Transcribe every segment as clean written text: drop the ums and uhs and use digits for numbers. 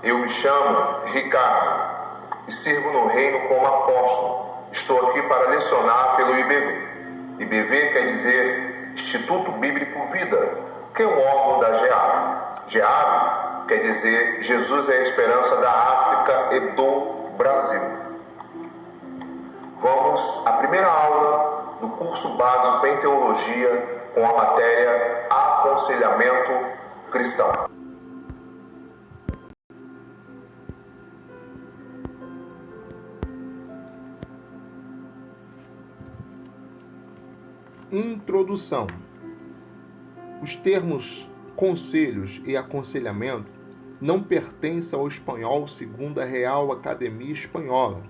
Eu me chamo Ricardo e sirvo no reino como apóstolo. Estou aqui para lecionar pelo IBV. IBV quer dizer Instituto Bíblico Vida, que é um órgão da GEAB. GEAB quer dizer Jesus é a esperança da África e do Brasil. Vamos à primeira aula do curso básico em teologia com a matéria Aconselhamento Cristão. Introdução. Os termos conselhos e aconselhamento não pertencem ao espanhol segundo a Real Academia Espanhola,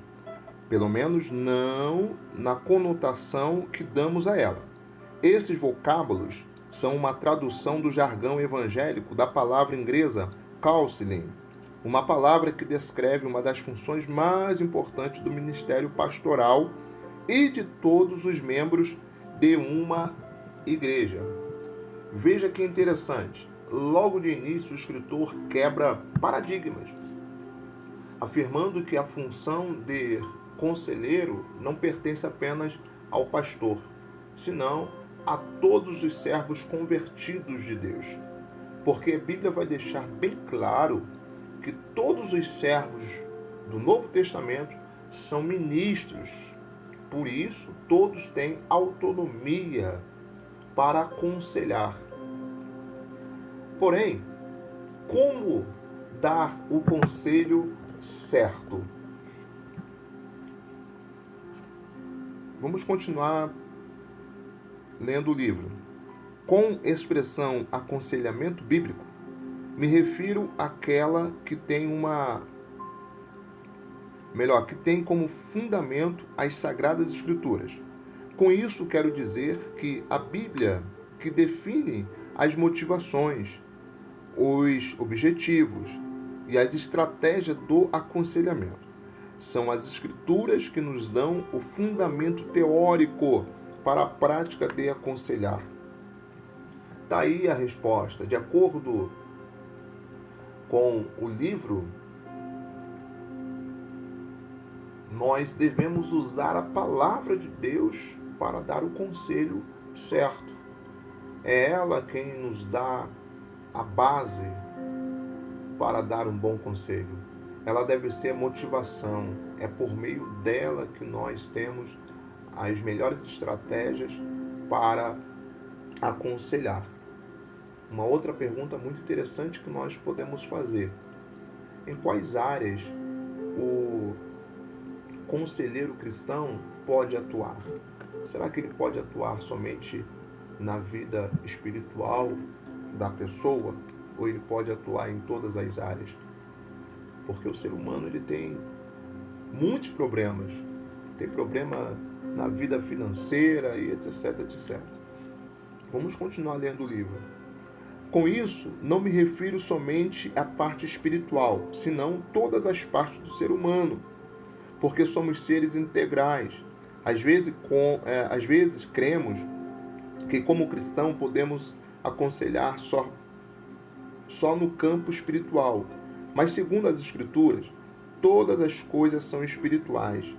pelo menos não na conotação que damos a ela. Esses vocábulos são uma tradução do jargão evangélico da palavra inglesa counseling, uma palavra que descreve uma das funções mais importantes do ministério pastoral e de todos os membros de uma igreja. Veja que interessante. Logo de início, o escritor quebra paradigmas, afirmando que a função de conselheiro não pertence apenas ao pastor, senão a todos os servos convertidos de Deus. Porque a Bíblia vai deixar bem claro que todos os servos do Novo Testamento são ministros. Por isso, todos têm autonomia para aconselhar. Porém, como dar o conselho certo? Vamos continuar lendo o livro. Com expressão aconselhamento bíblico, me refiro àquela que tem que tem como fundamento as Sagradas Escrituras. Com isso, quero dizer que a Bíblia que define as motivações, os objetivos e as estratégias do aconselhamento. São as Escrituras que nos dão o fundamento teórico para a prática de aconselhar. Daí a resposta. De acordo com o livro, nós devemos usar a palavra de Deus para dar o conselho certo. É ela quem nos dá a base para dar um bom conselho. Ela deve ser a motivação. É por meio dela que nós temos as melhores estratégias para aconselhar. Uma outra pergunta muito interessante que nós podemos fazer: em quais áreas o conselheiro cristão pode atuar? Será que ele pode atuar somente na vida espiritual da pessoa, ou ele pode atuar em todas as áreas? Porque o ser humano ele tem muitos problemas. Tem problema na vida financeira e etc, etc. Vamos continuar lendo o livro. Com isso, não me refiro somente à parte espiritual, senão todas as partes do ser humano, porque somos seres integrais. Às vezes cremos que como cristão podemos aconselhar só no campo espiritual. Mas segundo as Escrituras, todas as coisas são espirituais.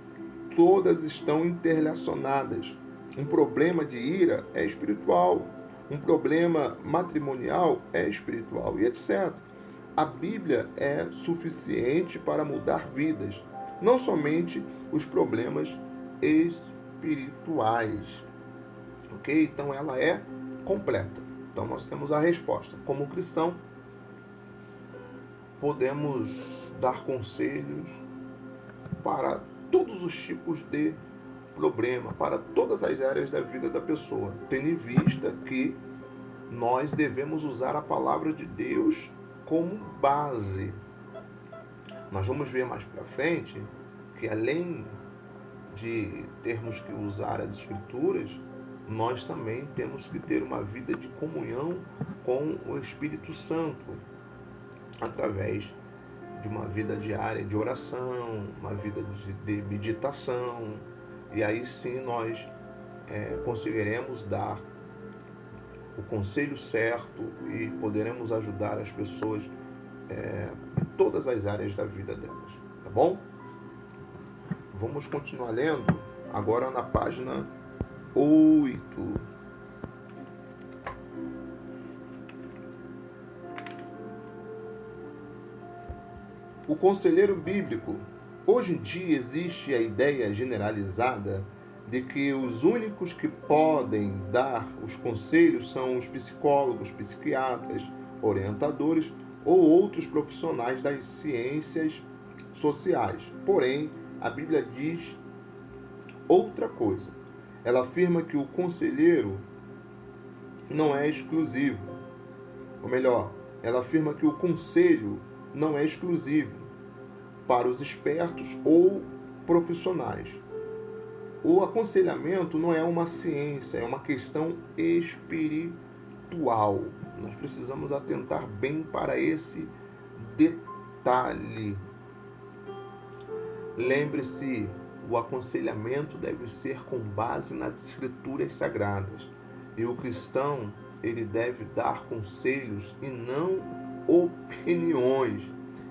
Todas estão interrelacionadas. Um problema de ira é espiritual. Um problema matrimonial é espiritual, e etc. A Bíblia é suficiente para mudar vidas, não somente os problemas espirituais. Ok? Então ela é completa. Então nós temos a resposta. Como cristão, podemos dar conselhos para todos os tipos de problema, para todas as áreas da vida da pessoa, tendo em vista que nós devemos usar a palavra de Deus como base. Nós vamos ver mais para frente que além de termos que usar as Escrituras, nós também temos que ter uma vida de comunhão com o Espírito Santo, através de uma vida diária de oração, uma vida de meditação, e aí sim nós conseguiremos dar o conselho certo e poderemos ajudar as pessoas de todas as áreas da vida delas, tá bom? Vamos continuar lendo agora na página 8. O conselheiro bíblico. Hoje em dia existe a ideia generalizada de que os únicos que podem dar os conselhos são os psicólogos, psiquiatras, orientadores ou outros profissionais das ciências sociais. Porém, a Bíblia diz outra coisa. Ela afirma que o conselheiro não é exclusivo. Ou melhor, ela afirma que o conselho não é exclusivo para os espertos ou profissionais. O aconselhamento não é uma ciência, é uma questão espiritual. Nós precisamos atentar bem para esse detalhe. Lembre-se, o aconselhamento deve ser com base nas escrituras sagradas. E o cristão, ele deve dar conselhos e não opiniões.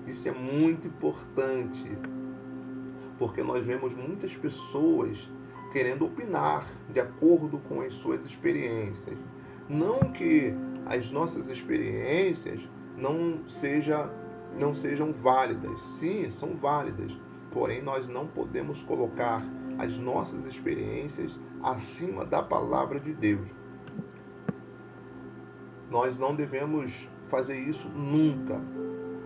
Isso é muito importante, porque nós vemos muitas pessoas querendo opinar de acordo com as suas experiências. Não que as nossas experiências não sejam válidas. Sim, são válidas. Porém, nós não podemos colocar as nossas experiências acima da palavra de Deus. Nós não devemos fazer isso nunca.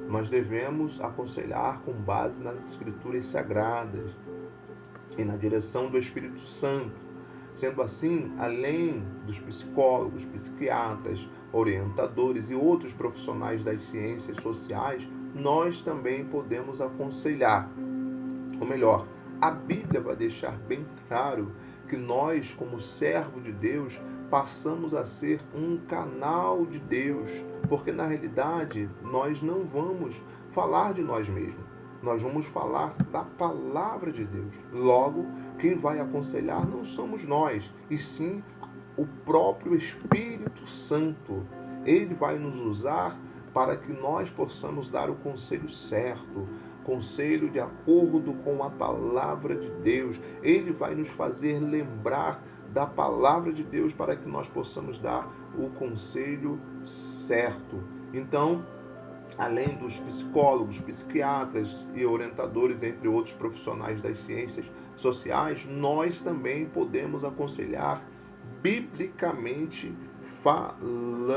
Nós devemos aconselhar com base nas escrituras sagradas e na direção do Espírito Santo. Sendo assim, além dos psicólogos, psiquiatras, orientadores e outros profissionais das ciências sociais, nós também podemos aconselhar. Ou melhor, a Bíblia vai deixar bem claro que nós, como servo de Deus, passamos a ser um canal de Deus, porque na realidade nós não vamos falar de nós mesmos, nós vamos falar da palavra de Deus. Logo, quem vai aconselhar não somos nós, e sim o próprio Espírito Santo. Ele vai nos usar para que nós possamos dar o conselho certo, conselho de acordo com a palavra de Deus. Ele vai nos fazer lembrar da palavra de Deus para que nós possamos dar o conselho certo. Então, além dos psicólogos, psiquiatras e orientadores, entre outros profissionais das ciências sociais, nós também podemos aconselhar biblicamente falando.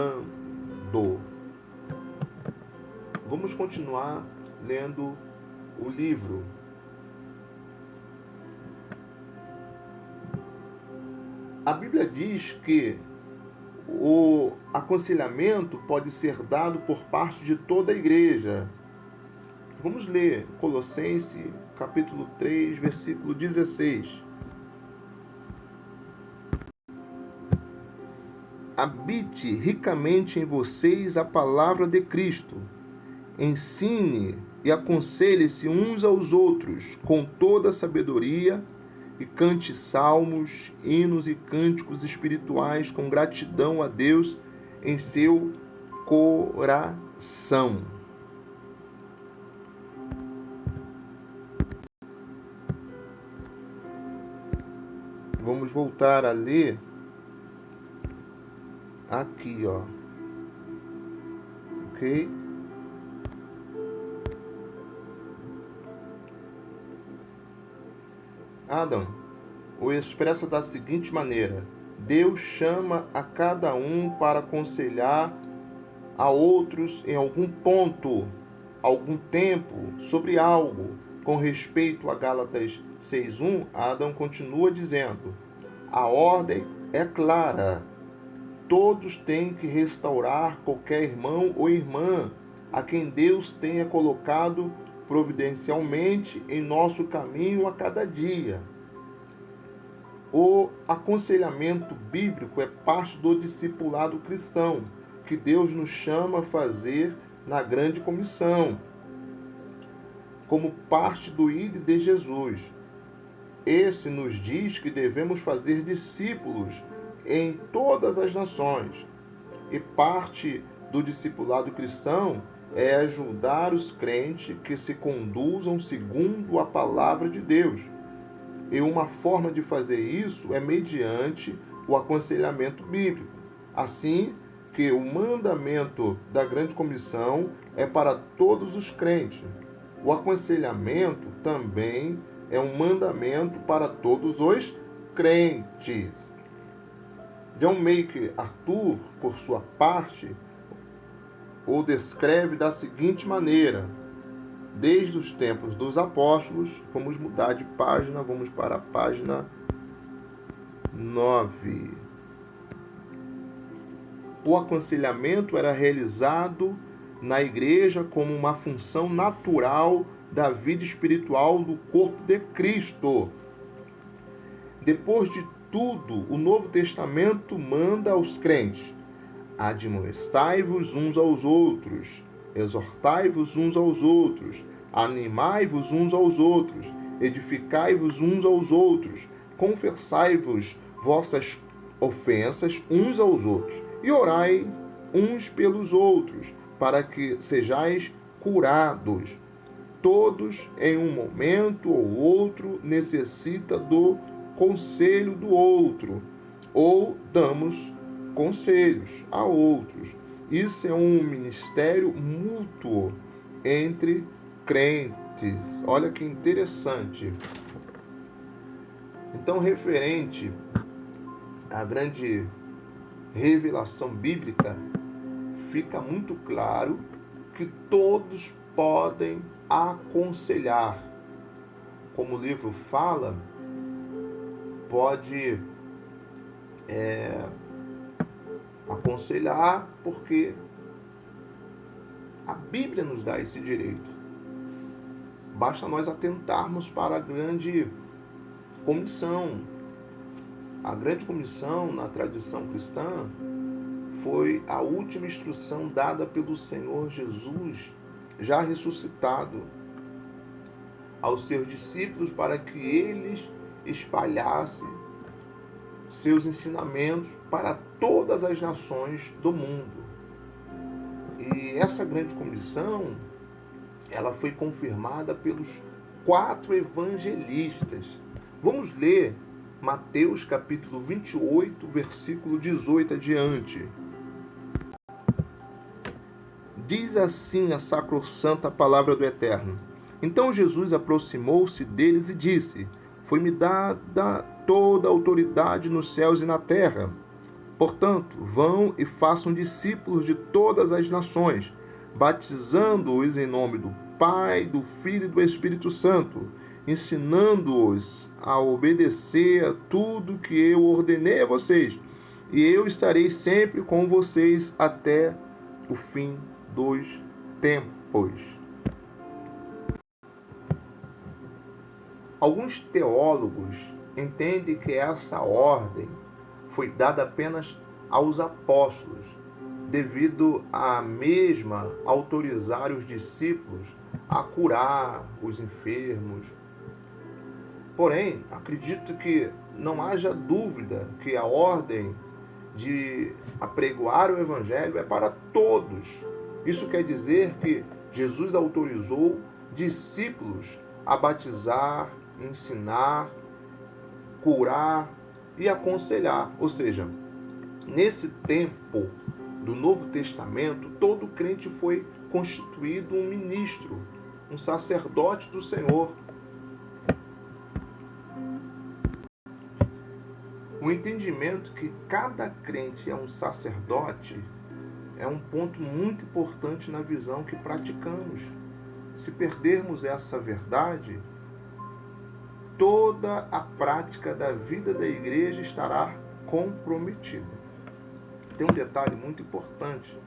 Vamos continuar lendo o livro. A Bíblia diz que o aconselhamento pode ser dado por parte de toda a igreja. Vamos ler Colossenses, capítulo 3, versículo 16. Habite ricamente em vocês a palavra de Cristo. Ensine e aconselhe-se uns aos outros com toda a sabedoria e cante salmos, hinos e cânticos espirituais com gratidão a Deus em seu coração. Vamos voltar a ler aqui, ó. Ok? Adam o expressa da seguinte maneira: Deus chama a cada um para aconselhar a outros em algum ponto, algum tempo, sobre algo. Com respeito a Gálatas 6:1, Adam continua dizendo: a ordem é clara. Todos têm que restaurar qualquer irmão ou irmã a quem Deus tenha colocado providencialmente em nosso caminho a cada dia. O aconselhamento bíblico é parte do discipulado cristão, que Deus nos chama a fazer na grande comissão, como parte do ID de Jesus. Esse nos diz que devemos fazer discípulos em todas as nações. E parte do discipulado cristão é ajudar os crentes que se conduzam segundo a palavra de Deus. E uma forma de fazer isso é mediante o aconselhamento bíblico. Assim que o mandamento da grande comissão é para todos os crentes. O aconselhamento também é um mandamento para todos os crentes. John MacArthur, por sua parte, o descreve da seguinte maneira: desde os tempos dos apóstolos, vamos mudar de página, vamos para a página 9. O aconselhamento era realizado na igreja como uma função natural da vida espiritual do corpo de Cristo. Depois de tudo, o Novo Testamento manda aos crentes: admoestai-vos uns aos outros, exortai-vos uns aos outros, animai-vos uns aos outros, edificai-vos uns aos outros, confessai-vos vossas ofensas uns aos outros, e orai uns pelos outros, para que sejais curados. Todos, em um momento ou outro, necessita do conselho do outro, ou damos conselhos a outros. Isso é um ministério mútuo entre crentes. Olha que interessante. Então, referente à grande revelação bíblica, fica muito claro que todos podem aconselhar. Como o livro fala, pode aconselhar porque a Bíblia nos dá esse direito. Basta nós atentarmos para a grande comissão. A grande comissão, na tradição cristã, foi a última instrução dada pelo Senhor Jesus, já ressuscitado, aos seus discípulos para que eles espalhassem seus ensinamentos para todas as nações do mundo. E essa grande comissão, ela foi confirmada pelos 4 evangelistas. Vamos ler Mateus capítulo 28, versículo 18 adiante. Diz assim a sacrossanta palavra do Eterno: Então Jesus aproximou-se deles e disse: Foi-me dada toda a autoridade nos céus e na terra. Portanto, vão e façam discípulos de todas as nações, batizando-os em nome do Pai, do Filho e do Espírito Santo, ensinando-os a obedecer a tudo que eu ordenei a vocês. E eu estarei sempre com vocês até o fim dos tempos. Alguns teólogos entendem que essa ordem foi dada apenas aos apóstolos, devido a mesma autorizar os discípulos a curar os enfermos. Porém, acredito que não haja dúvida que a ordem de apregoar o Evangelho é para todos. Isso quer dizer que Jesus autorizou discípulos a batizar, ensinar, curar e aconselhar. Ou seja, nesse tempo do Novo Testamento, todo crente foi constituído um ministro, um sacerdote do Senhor. O entendimento que cada crente é um sacerdote é um ponto muito importante na visão que praticamos. Se perdermos essa verdade, toda a prática da vida da igreja estará comprometida. Tem um detalhe muito importante.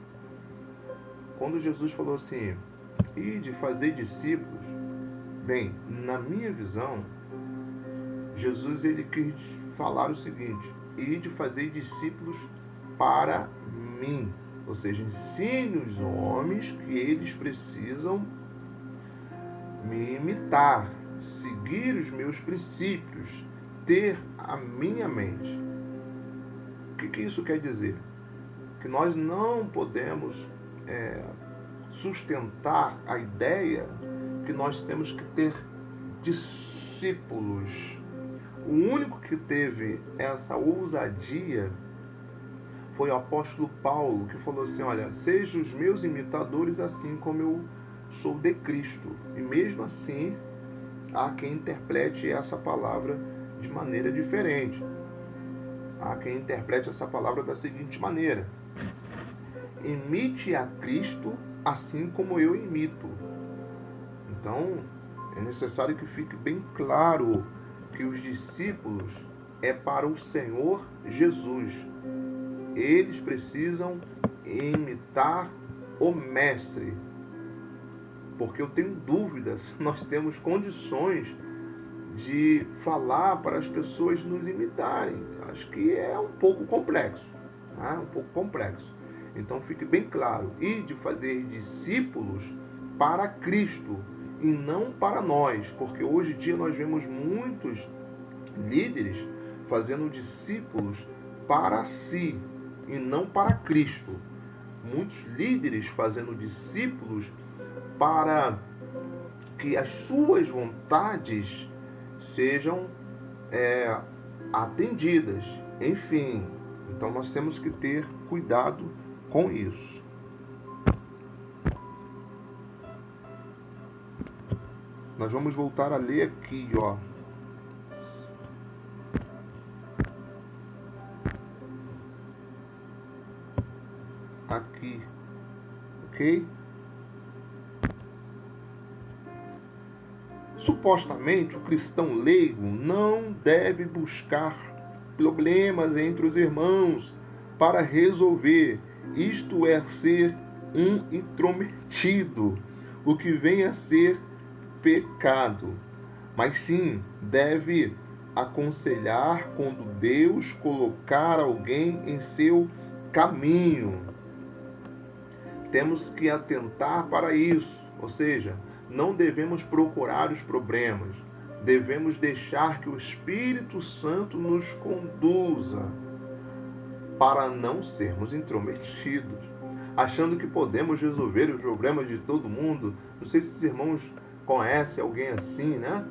Quando Jesus falou assim, ide fazer discípulos, bem, na minha visão, Jesus ele quis falar o seguinte: ide fazer discípulos para mim. Ou seja, ensine os homens que eles precisam me imitar, seguir os meus princípios, ter a minha mente. O que isso quer dizer? Que nós não podemos sustentar a ideia que nós temos que ter discípulos. O único que teve essa ousadia foi o apóstolo Paulo, que falou assim: olha, sejam os meus imitadores assim como eu sou de Cristo. E mesmo assim, há quem interprete essa palavra de maneira diferente. Há quem interprete essa palavra da seguinte maneira: imite a Cristo assim como eu imito. Então, é necessário que fique bem claro que os discípulos é para o Senhor Jesus. Eles precisam imitar o Mestre. Porque eu tenho dúvidas se nós temos condições de falar para as pessoas nos imitarem. Acho que é um pouco complexo. Né? Um pouco complexo. Então fique bem claro. E de fazer discípulos para Cristo e não para nós. Porque hoje em dia nós vemos muitos líderes fazendo discípulos para si e não para Cristo. Muitos líderes fazendo discípulos para que as suas vontades sejam atendidas. Enfim, então nós temos que ter cuidado com isso. Nós vamos voltar a ler aqui, ó. Aqui, ok? Supostamente, o cristão leigo não deve buscar problemas entre os irmãos para resolver, isto é, ser um intrometido, o que vem a ser pecado. Mas sim, deve aconselhar quando Deus colocar alguém em seu caminho. Temos que atentar para isso, ou seja, não devemos procurar os problemas, devemos deixar que o Espírito Santo nos conduza para não sermos intrometidos, achando que podemos resolver os problemas de todo mundo. Não sei se os irmãos conhecem alguém assim, né?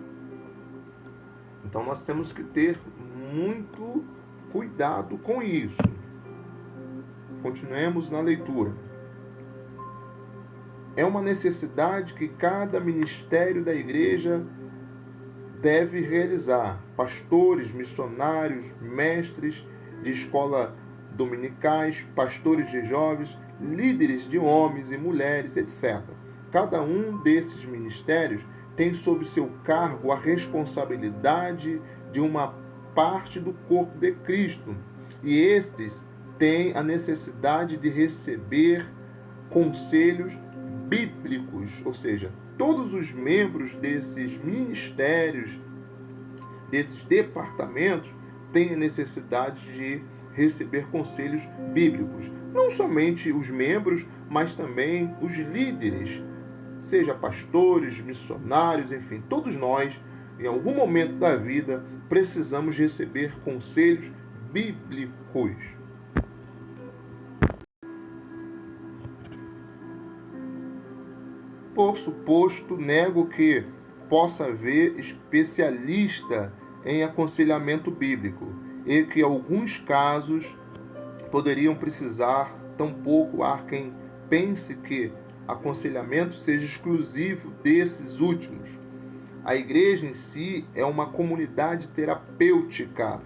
Então nós temos que ter muito cuidado com isso. Continuemos na leitura. É uma necessidade que cada ministério da igreja deve realizar. Pastores, missionários, mestres de escola dominicais, pastores de jovens, líderes de homens e mulheres, etc. Cada um desses ministérios tem sob seu cargo a responsabilidade de uma parte do corpo de Cristo. E estes têm a necessidade de receber conselhos bíblicos, ou seja, todos os membros desses ministérios, desses departamentos, têm a necessidade de receber conselhos bíblicos. Não somente os membros, mas também os líderes, seja pastores, missionários, enfim, todos nós, em algum momento da vida, precisamos receber conselhos bíblicos. Por suposto, nego que possa haver especialista em aconselhamento bíblico e que alguns casos poderiam precisar, tampouco há quem pense que aconselhamento seja exclusivo desses últimos. A igreja em si é uma comunidade terapêutica.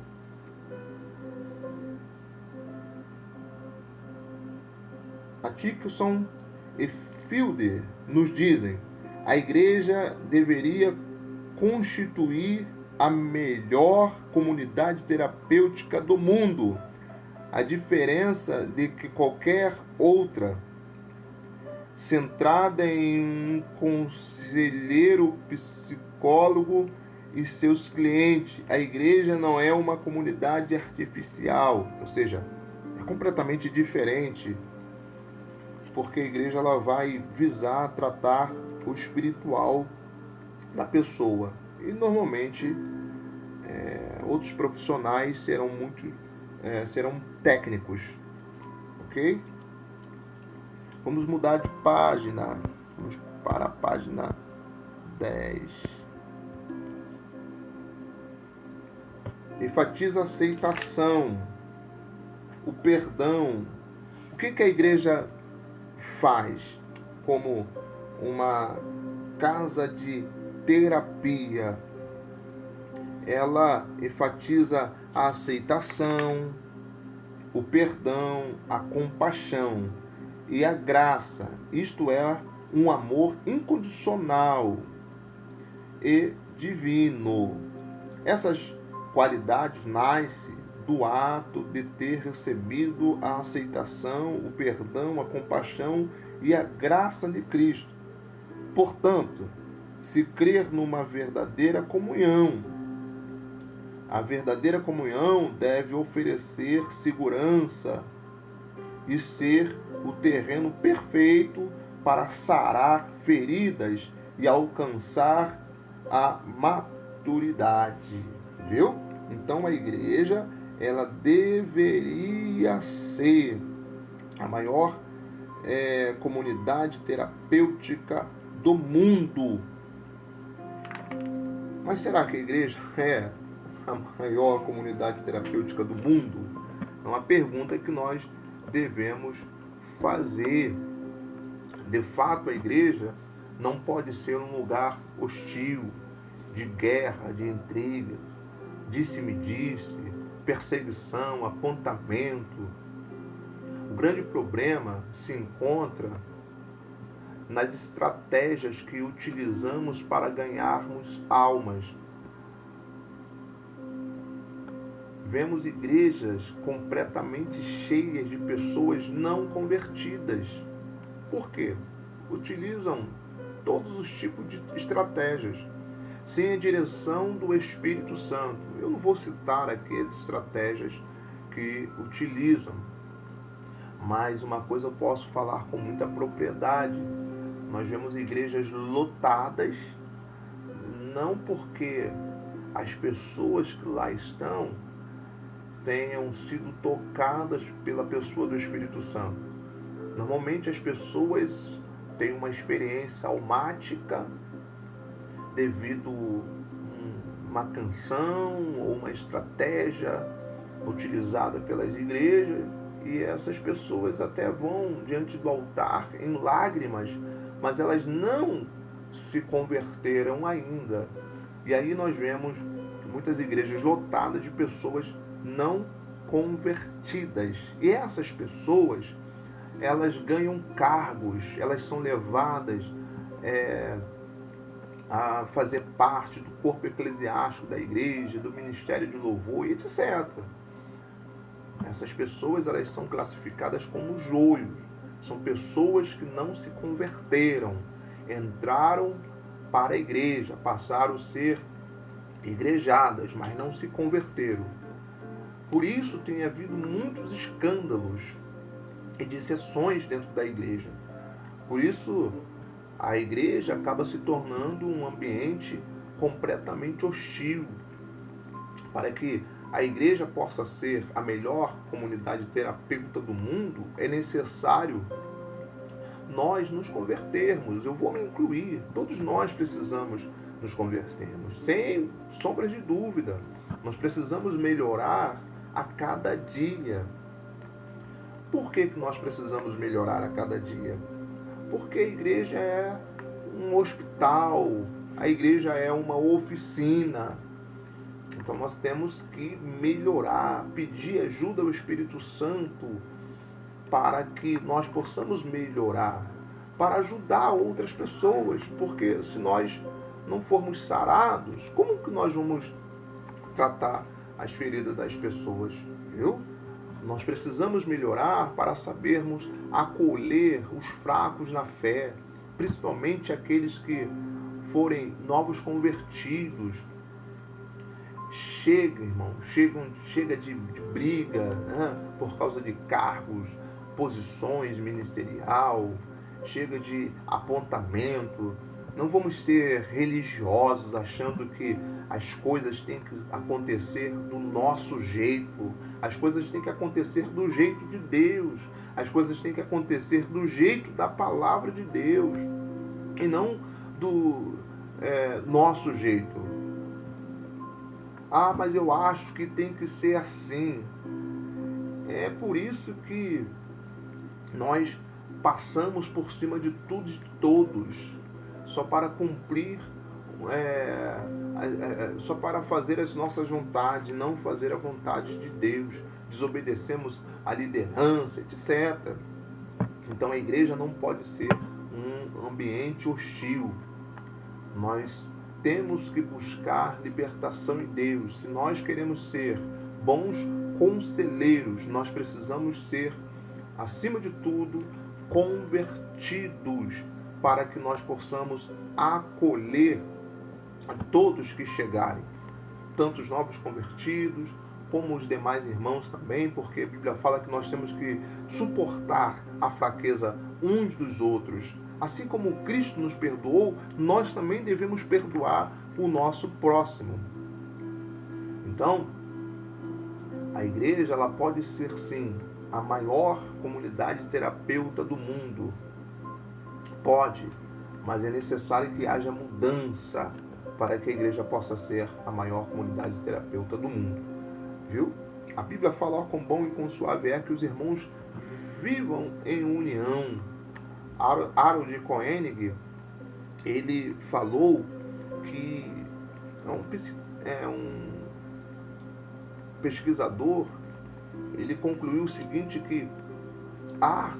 Atkinson e Fielder nos dizem: a igreja deveria constituir a melhor comunidade terapêutica do mundo. A diferença de que qualquer outra, centrada em um conselheiro psicólogo e seus clientes. A igreja não é uma comunidade artificial, ou seja, é completamente diferente, porque a igreja ela vai visar tratar o espiritual da pessoa. E normalmente outros profissionais serão técnicos, ok? Vamos mudar de página. Vamos para a página 10. Enfatiza a aceitação, o perdão. O que a igreja faz como uma casa de terapia? Ela enfatiza a aceitação, o perdão, a compaixão e a graça. Isto é, um amor incondicional e divino. Essas qualidades nascem do ato de ter recebido a aceitação, o perdão, a compaixão e a graça de Cristo. Portanto, se crer numa verdadeira comunhão, a verdadeira comunhão deve oferecer segurança e ser o terreno perfeito para sarar feridas e alcançar a maturidade. Viu? Então a igreja, ela deveria ser a maior comunidade terapêutica do mundo. Mas será que a igreja é a maior comunidade terapêutica do mundo? É uma pergunta que nós devemos fazer. De fato, a igreja não pode ser um lugar hostil, de guerra, de intriga, disse-me-disse, perseguição, apontamento. O grande problema se encontra nas estratégias que utilizamos para ganharmos almas. Vemos igrejas completamente cheias de pessoas não convertidas. Por quê? Utilizam todos os tipos de estratégias, sem a direção do Espírito Santo. Eu não vou citar aqui as estratégias que utilizam, mas uma coisa eu posso falar com muita propriedade. Nós vemos igrejas lotadas, não porque as pessoas que lá estão tenham sido tocadas pela pessoa do Espírito Santo. Normalmente as pessoas têm uma experiência almática devido a uma canção ou uma estratégia utilizada pelas igrejas, e essas pessoas até vão diante do altar em lágrimas, mas elas não se converteram ainda. E aí nós vemos muitas igrejas lotadas de pessoas não convertidas. E essas pessoas, elas ganham cargos, elas são levadas a fazer parte do corpo eclesiástico da igreja, do ministério de louvor, etc. Essas pessoas, elas são classificadas como joios. São pessoas que não se converteram, entraram para a igreja, passaram a ser igrejadas, mas não se converteram. Por isso tem havido muitos escândalos e dissensões dentro da igreja. Por isso a igreja acaba se tornando um ambiente completamente hostil. Para que a igreja possa ser a melhor comunidade terapêutica do mundo, é necessário nós nos convertermos. Eu vou me incluir. Todos nós precisamos nos convertermos, sem sombras de dúvida. Nós precisamos melhorar a cada dia. Por que nós precisamos melhorar a cada dia? Porque a igreja é um hospital, a igreja é uma oficina. Então nós temos que melhorar, pedir ajuda ao Espírito Santo para que nós possamos melhorar, para ajudar outras pessoas. Porque se nós não formos sarados, como que nós vamos tratar as feridas das pessoas? Viu? Nós precisamos melhorar para sabermos acolher os fracos na fé, principalmente aqueles que forem novos convertidos. Chega de briga, né, por causa de cargos, posições ministerial, chega de apontamento, Não vamos ser religiosos achando que as coisas têm que acontecer do nosso jeito. As coisas têm que acontecer do jeito de Deus. As coisas têm que acontecer do jeito da palavra de Deus. E não do nosso jeito. Ah, mas eu acho que tem que ser assim. É por isso que nós passamos por cima de tudo e de todos, só para cumprir, só para fazer as nossas vontades, não fazer a vontade de Deus. Desobedecemos a liderança, etc. Então a igreja não pode ser um ambiente hostil. Nós temos que buscar libertação em Deus. Se nós queremos ser bons conselheiros, nós precisamos ser, acima de tudo, convertidos, para que nós possamos acolher a todos que chegarem, tanto os novos convertidos, como os demais irmãos também, porque a Bíblia fala que nós temos que suportar a fraqueza uns dos outros. Assim como Cristo nos perdoou, nós também devemos perdoar o nosso próximo. Então, a igreja ela pode ser sim a maior comunidade terapeuta do mundo. Pode, mas é necessário que haja mudança para que a igreja possa ser a maior comunidade terapeuta do mundo. Viu? A Bíblia fala: ó, quão bom e quão suave é que os irmãos vivam em união. Harold Koenig, ele falou que é um pesquisador, ele concluiu o seguinte, que há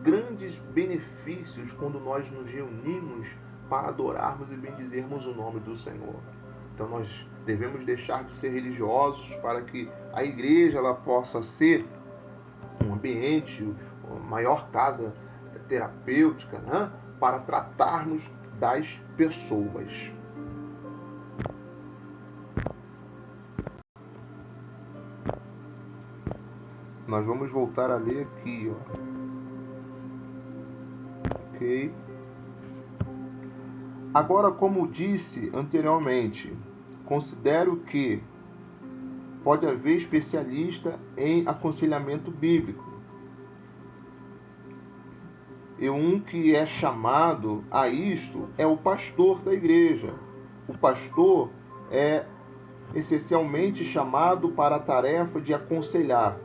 grandes benefícios quando nós nos reunimos para adorarmos e bendizermos o nome do Senhor. Então nós devemos deixar de ser religiosos para que a igreja ela possa ser um ambiente, uma maior casa terapêutica, né? Para tratarmos das pessoas. Nós vamos voltar a ler aqui, ó. Ok. Agora, como disse anteriormente, considero que pode haver especialista em aconselhamento bíblico. E um que é chamado a isto é o pastor da igreja. O pastor é essencialmente chamado para a tarefa de aconselhar,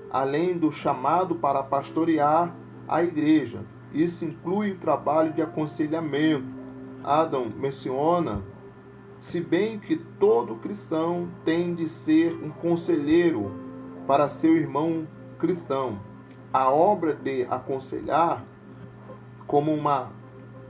além do chamado para pastorear a igreja. Isso inclui o trabalho de aconselhamento. Adam menciona, se bem que todo cristão tem de ser um conselheiro para seu irmão cristão. A obra de aconselhar, como uma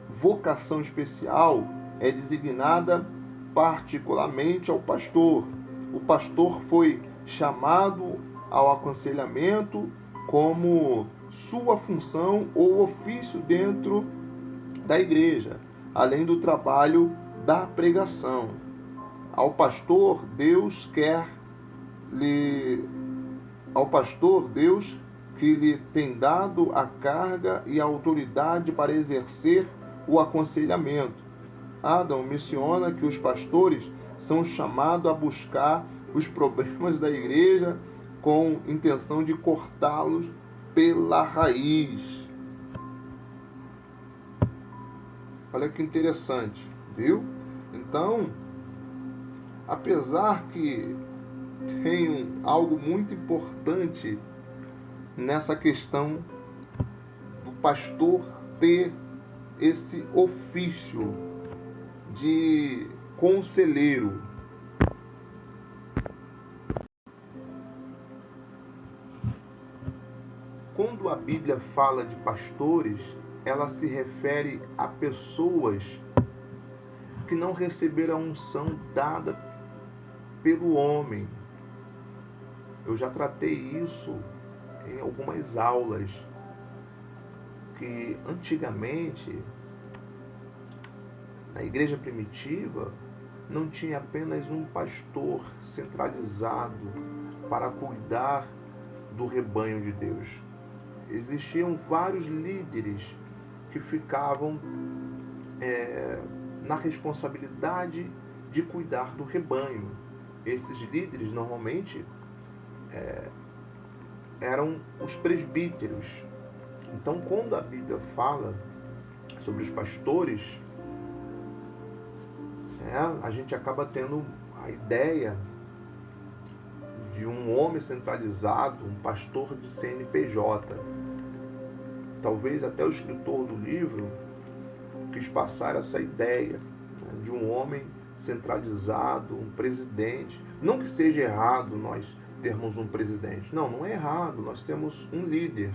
vocação especial, é designada particularmente ao pastor. O pastor foi chamado ao aconselhamento como sua função ou ofício dentro da igreja, além do trabalho da pregação. Ao pastor, Deus que lhe tem dado a carga e a autoridade para exercer o aconselhamento. Adam menciona que os pastores são chamados a buscar os problemas da igreja com intenção de cortá-los pela raiz. Olha que interessante, viu? Então, apesar que tem algo muito importante nessa questão do pastor ter esse ofício de conselheiro. Quando a Bíblia fala de pastores, ela se refere a pessoas que não receberam a unção dada pelo homem. Eu já tratei isso em algumas aulas, que antigamente, na igreja primitiva, não tinha apenas um pastor centralizado para cuidar do rebanho de Deus. Existiam vários líderes que ficavam na responsabilidade de cuidar do rebanho. Esses líderes normalmente eram os presbíteros. Então, quando a Bíblia fala sobre os pastores, a gente acaba tendo a ideia de um homem centralizado, um pastor de CNPJ. Talvez até o escritor do livro quis passar essa ideia, né, de um homem centralizado, um presidente. Não que seja errado nós termos um presidente. Não, não é errado. Nós temos um líder.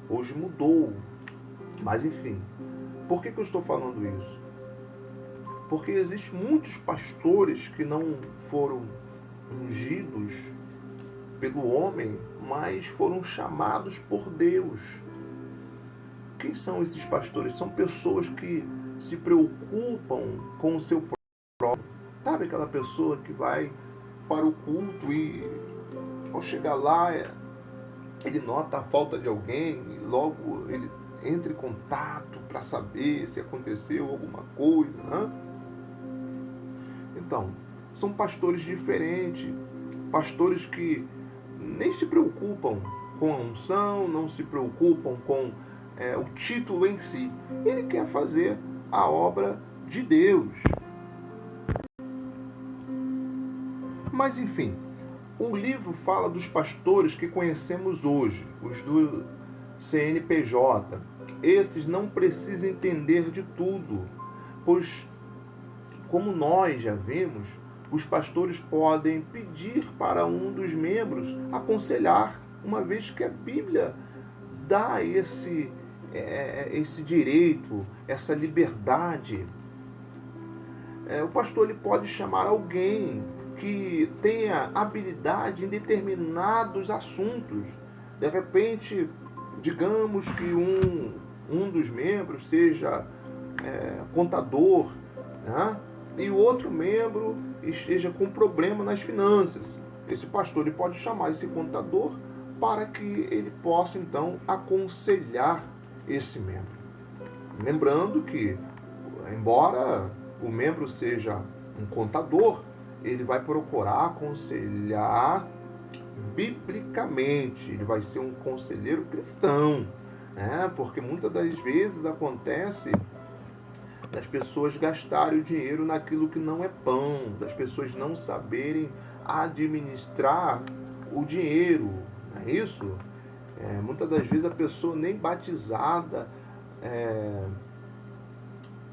Hoje mudou. Mas enfim, por que eu estou falando isso? Porque existem muitos pastores que não foram ungidos pelo homem, mas foram chamados por Deus. Quem são esses pastores? São pessoas que se preocupam com o seu próprio. Sabe aquela pessoa que vai para o culto e ao chegar lá ele nota a falta de alguém e logo ele entra em contato para saber se aconteceu alguma coisa, né? Então, são pastores diferentes, pastores que nem se preocupam com a unção, não se preocupam com o título em si. Ele quer fazer a obra de Deus. Mas enfim, o livro fala dos pastores que conhecemos hoje, os do CNPJ. Esses não precisam entender de tudo, pois, como nós já vimos, os pastores podem pedir para um dos membros aconselhar, uma vez que a Bíblia dá esse direito, essa liberdade. O pastor ele pode chamar alguém que tenha habilidade em determinados assuntos. De repente, digamos que um dos membros seja contador, né? E o outro membro esteja com problema nas finanças. Esse pastor ele pode chamar esse contador para que ele possa então aconselhar esse membro. Lembrando que, embora o membro seja um contador, ele vai procurar aconselhar biblicamente, ele vai ser um conselheiro cristão, né? Porque muitas das vezes acontece das pessoas gastarem o dinheiro naquilo que não é pão, das pessoas não saberem administrar o dinheiro, não é isso? Muitas das vezes a pessoa nem batizada,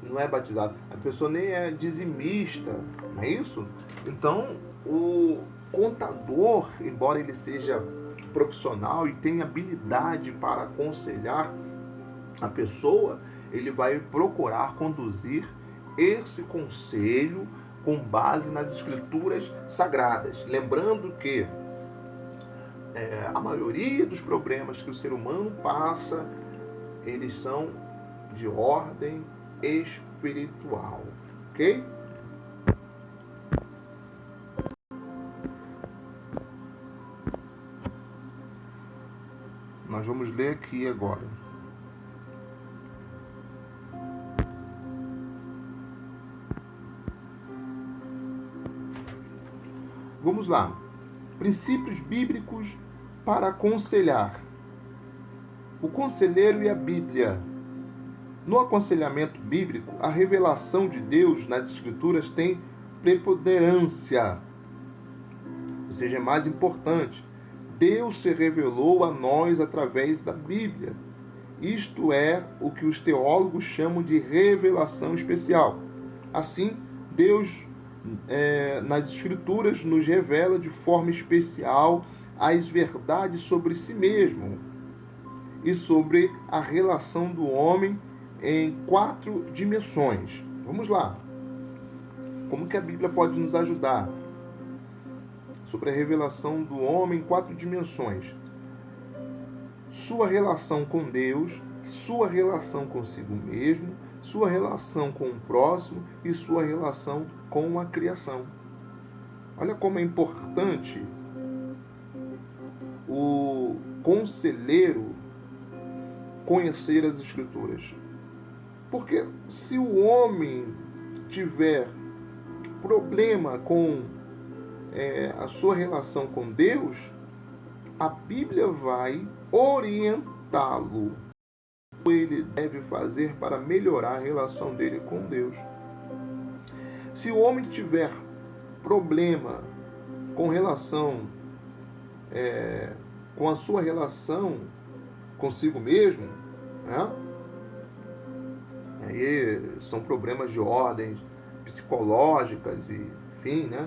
não é batizada, a pessoa nem é dizimista, não é isso? Então, o contador, embora ele seja profissional e tenha habilidade para aconselhar a pessoa, ele vai procurar conduzir esse conselho com base nas escrituras sagradas. Lembrando que a maioria dos problemas que o ser humano passa, eles são de ordem espiritual, ok? Nós vamos ler aqui agora. Vamos lá. Princípios bíblicos para aconselhar. O conselheiro e a Bíblia. No aconselhamento bíblico, a revelação de Deus nas Escrituras tem preponderância. Ou seja, é mais importante. Deus se revelou a nós através da Bíblia. Isto é o que os teólogos chamam de revelação especial. Assim, Deus nas Escrituras nos revela de forma especial as verdades sobre si mesmo e sobre a relação do homem em 4 dimensões. Vamos lá. Como que a Bíblia pode nos ajudar sobre a revelação do homem em 4 dimensões? Sua relação com Deus, sua relação consigo mesmo, sua relação com o próximo e sua relação com a criação. Olha como é importante o conselheiro conhecer as Escrituras. Porque se o homem tiver problema com a sua relação com Deus, a Bíblia vai orientá-lo o que ele deve fazer para melhorar a relação dele com Deus. Se o homem tiver problema com relação com a sua relação consigo mesmo, né? Aí são problemas de ordem psicológicas e enfim, né?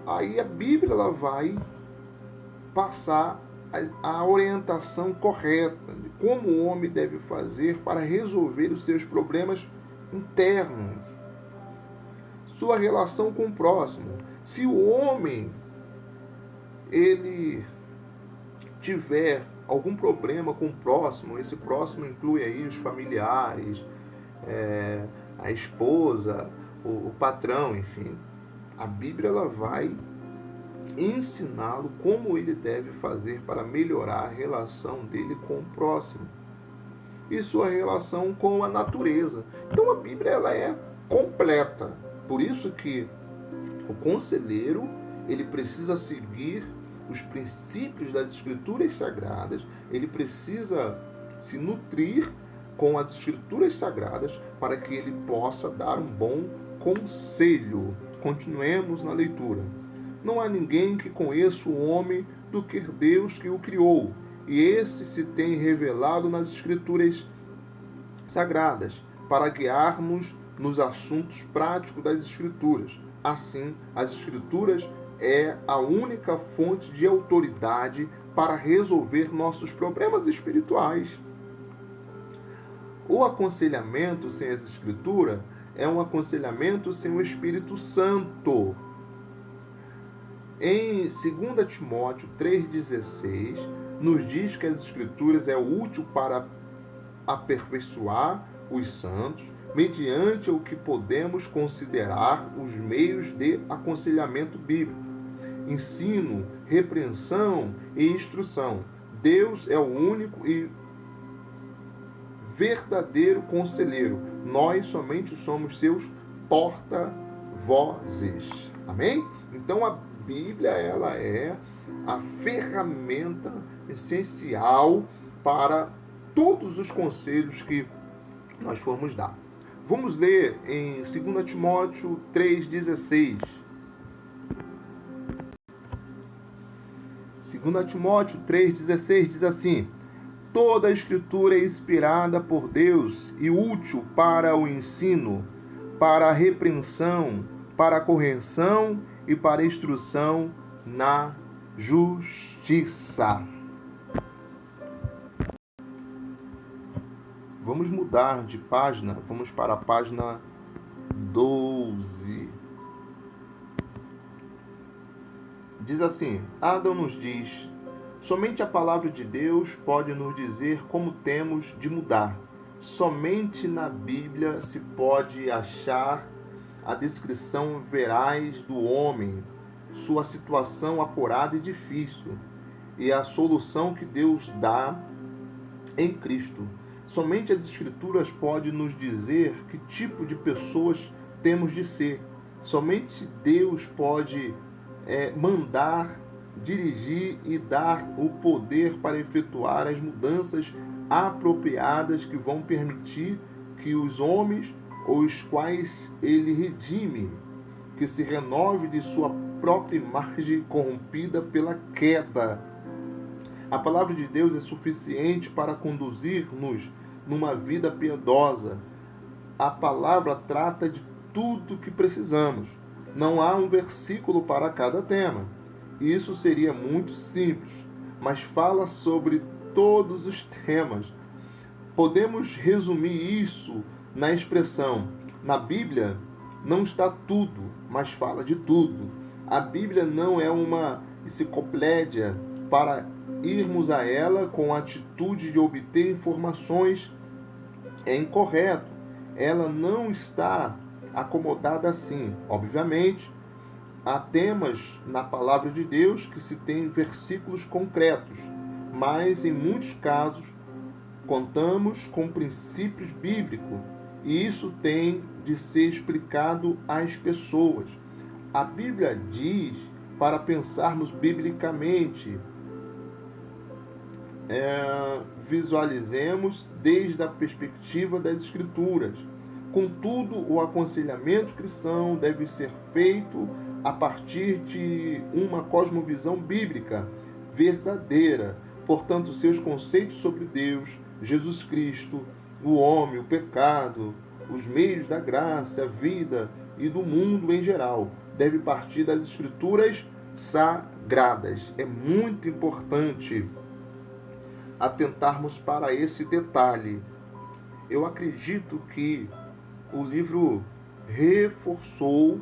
Aí a Bíblia ela vai passar a orientação correta de como o homem deve fazer para resolver os seus problemas internos, sua relação com o próximo. Se o homem ele tiver algum problema com o próximo, esse próximo inclui aí os familiares, a esposa, o patrão, enfim, a Bíblia ela vai ensiná-lo como ele deve fazer para melhorar a relação dele com o próximo e sua relação com a natureza. Então a Bíblia ela é completa. Por isso que o conselheiro ele precisa seguir os princípios das Escrituras Sagradas, ele precisa se nutrir com as Escrituras Sagradas para que ele possa dar um bom conselho. Continuemos na leitura. Não há ninguém que conheça o homem do que Deus que o criou, e esse se tem revelado nas Escrituras Sagradas, para guiarmos nos assuntos práticos das Escrituras. Assim, as Escrituras é a única fonte de autoridade para resolver nossos problemas espirituais. O aconselhamento sem as Escrituras é um aconselhamento sem o Espírito Santo. Em 2 Timóteo 3,16, nos diz que as Escrituras é útil para aperfeiçoar os santos, mediante o que podemos considerar os meios de aconselhamento bíblico, ensino, repreensão e instrução. Deus é o único e verdadeiro conselheiro. Nós somente somos seus porta-vozes. Amém? Então a Bíblia ela é a ferramenta essencial para todos os conselhos que nós formos dar. Vamos ler em 2 Timóteo 3,16. 2 Timóteo 3,16 diz assim: toda a Escritura é inspirada por Deus e útil para o ensino, para a repreensão, para a correção e para a instrução na justiça. Vamos mudar de página, vamos para a página 12. Diz assim: Adão nos diz: somente a palavra de Deus pode nos dizer como temos de mudar. Somente na Bíblia se pode achar a descrição veraz do homem, sua situação apurada e difícil, e a solução que Deus dá em Cristo. Somente as Escrituras podem nos dizer que tipo de pessoas temos de ser. Somente Deus pode mandar, dirigir e dar o poder para efetuar as mudanças apropriadas que vão permitir que os homens, os quais ele redime, que se renove de sua própria imagem corrompida pela queda. A palavra de Deus é suficiente para conduzir-nos numa vida piedosa. A palavra trata de tudo o que precisamos. Não há um versículo para cada tema. Isso seria muito simples, mas fala sobre todos os temas. Podemos resumir isso na expressão: na Bíblia não está tudo, mas fala de tudo. A Bíblia não é uma enciclopédia para irmos a ela com a atitude de obter informações. É incorreto. Ela não está acomodada assim. Obviamente, há temas na palavra de Deus que se tem versículos concretos, mas em muitos casos Contamos com princípios bíblicos e isso tem de ser explicado às pessoas. A Bíblia diz para pensarmos biblicamente. Visualizemos desde a perspectiva das Escrituras. Contudo, o aconselhamento cristão deve ser feito a partir de uma cosmovisão bíblica verdadeira. Portanto, seus conceitos sobre Deus, Jesus Cristo, o homem, o pecado, os meios da graça, a vida e do mundo em geral, deve partir das Escrituras sagradas. É muito importante atentarmos para esse detalhe. Eu acredito que o livro reforçou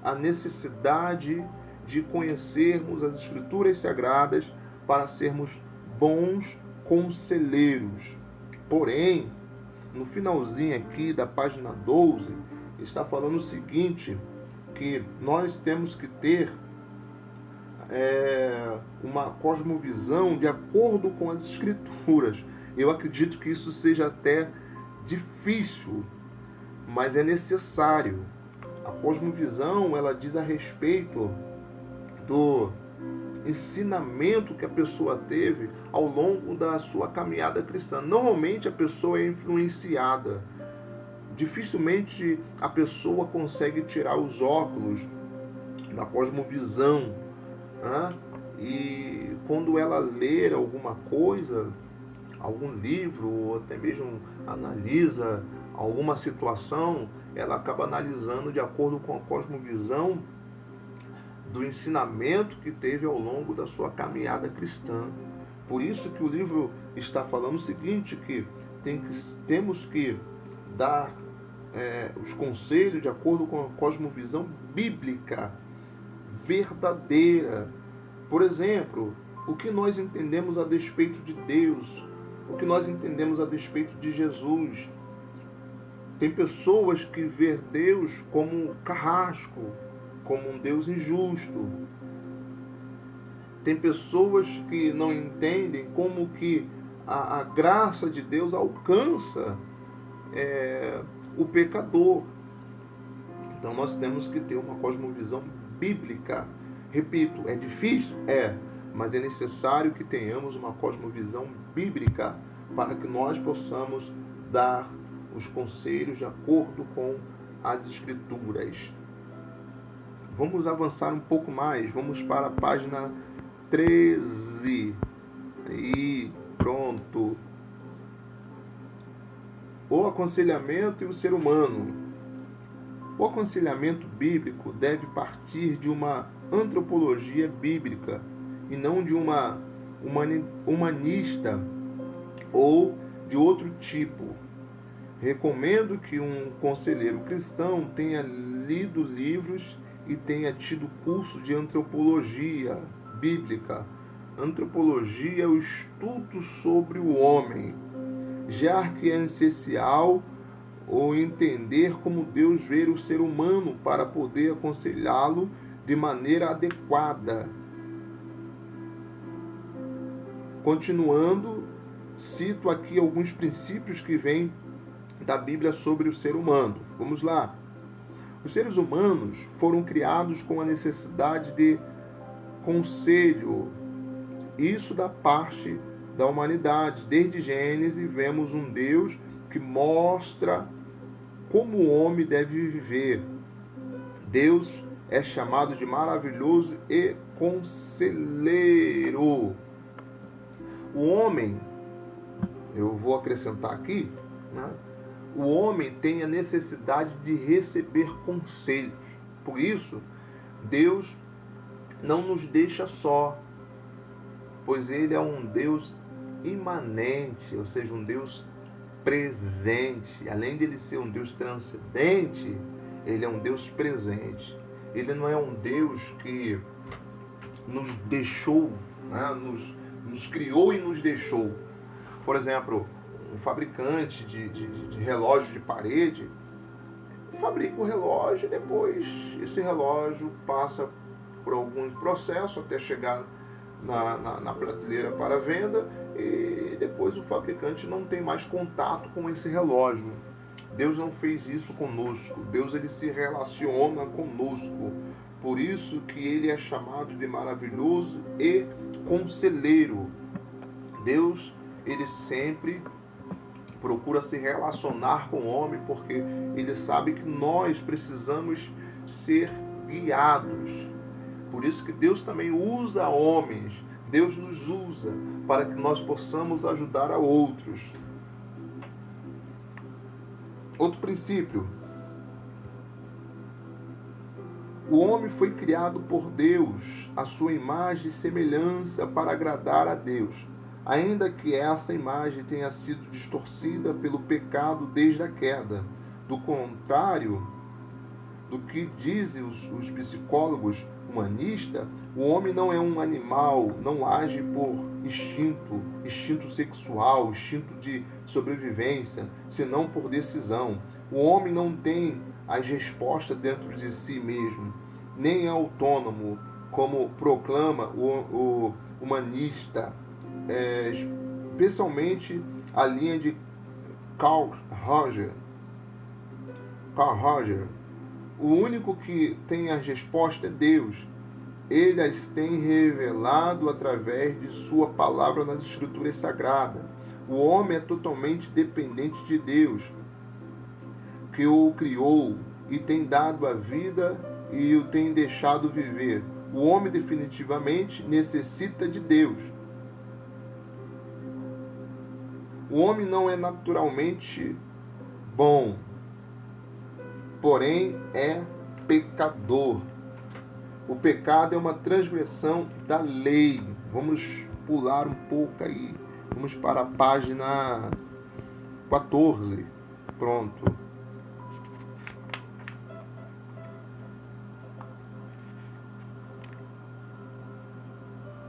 a necessidade de conhecermos as Escrituras sagradas para sermos bons conselheiros. Porém, no finalzinho aqui da página 12, está falando o seguinte, que nós temos que ter uma cosmovisão de acordo com as Escrituras. Eu acredito que isso seja até difícil, mas é necessário. A cosmovisão, ela diz a respeito do ensinamento que a pessoa teve ao longo da sua caminhada cristã. Normalmente a pessoa é influenciada. Dificilmente a pessoa consegue tirar os óculos da cosmovisão, né? E quando ela ler alguma coisa, algum livro, ou até mesmo analisa alguma situação, ela acaba analisando de acordo com a cosmovisão do ensinamento que teve ao longo da sua caminhada cristã. Por isso que o livro está falando o seguinte, que temos que dar os conselhos de acordo com a cosmovisão bíblica verdadeira. Por exemplo, o que nós entendemos a despeito de Deus, o que nós entendemos a despeito de Jesus. Tem pessoas que vê Deus como carrasco, como um Deus injusto. Tem pessoas que não entendem como que a graça de Deus alcança o pecador. Então nós temos que ter uma cosmovisão bíblica. Repito, é difícil? Mas é necessário que tenhamos uma cosmovisão bíblica para que nós possamos dar os conselhos de acordo com as Escrituras. Vamos avançar um pouco mais. Vamos para a página 13. E pronto. O aconselhamento e o ser humano. O aconselhamento bíblico deve partir de uma antropologia bíblica e não de uma humanista ou de outro tipo. Recomendo que um conselheiro cristão tenha lido livros e tenha tido curso de antropologia bíblica. Antropologia é o estudo sobre o homem, já que é essencial ou entender como Deus vê o ser humano para poder aconselhá-lo de maneira adequada. Continuando, cito aqui alguns princípios que vêm da Bíblia sobre o ser humano. Vamos lá. Os seres humanos foram criados com a necessidade de conselho. Isso da parte da humanidade. Desde Gênesis vemos um Deus que mostra como o homem deve viver. Deus é chamado de maravilhoso e conselheiro. O homem, eu vou acrescentar aqui, né? O homem tem a necessidade de receber conselhos. Por isso, Deus não nos deixa só, pois Ele é um Deus imanente, ou seja, um Deus presente. Além de Ele ser um Deus transcendente, Ele é um Deus presente. Ele não é um Deus que nos deixou, né? nos criou e nos deixou. Por exemplo, um fabricante de relógio de parede fabrica o relógio e depois esse relógio passa por alguns processos até chegar na prateleira para venda e depois o fabricante não tem mais contato com esse relógio. Deus não fez isso conosco. Deus, ele se relaciona conosco. Por isso que ele é chamado de maravilhoso e conselheiro. Deus, ele sempre procura se relacionar com o homem, porque ele sabe que nós precisamos ser guiados. Por isso que Deus também usa homens. Deus nos usa para que nós possamos ajudar a outros. Outro princípio. O homem foi criado por Deus, a sua imagem e semelhança, para agradar a Deus, ainda que essa imagem tenha sido distorcida pelo pecado desde a queda. Do contrário do que dizem os psicólogos humanistas, o homem não é um animal, não age por instinto sexual, instinto de sobrevivência, senão por decisão. O homem não tem as respostas dentro de si mesmo, nem é autônomo, como proclama o humanista, especialmente a linha de Carl Rogers. O único que tem as respostas é Deus. Ele as tem revelado através de sua palavra nas Escrituras Sagradas. O homem é totalmente dependente de Deus, que o criou e tem dado a vida e o tem deixado viver. O homem definitivamente necessita de Deus. O homem não é naturalmente bom, porém é pecador. O pecado é uma transgressão da lei. Vamos pular um pouco aí. Vamos para a página 14. Pronto.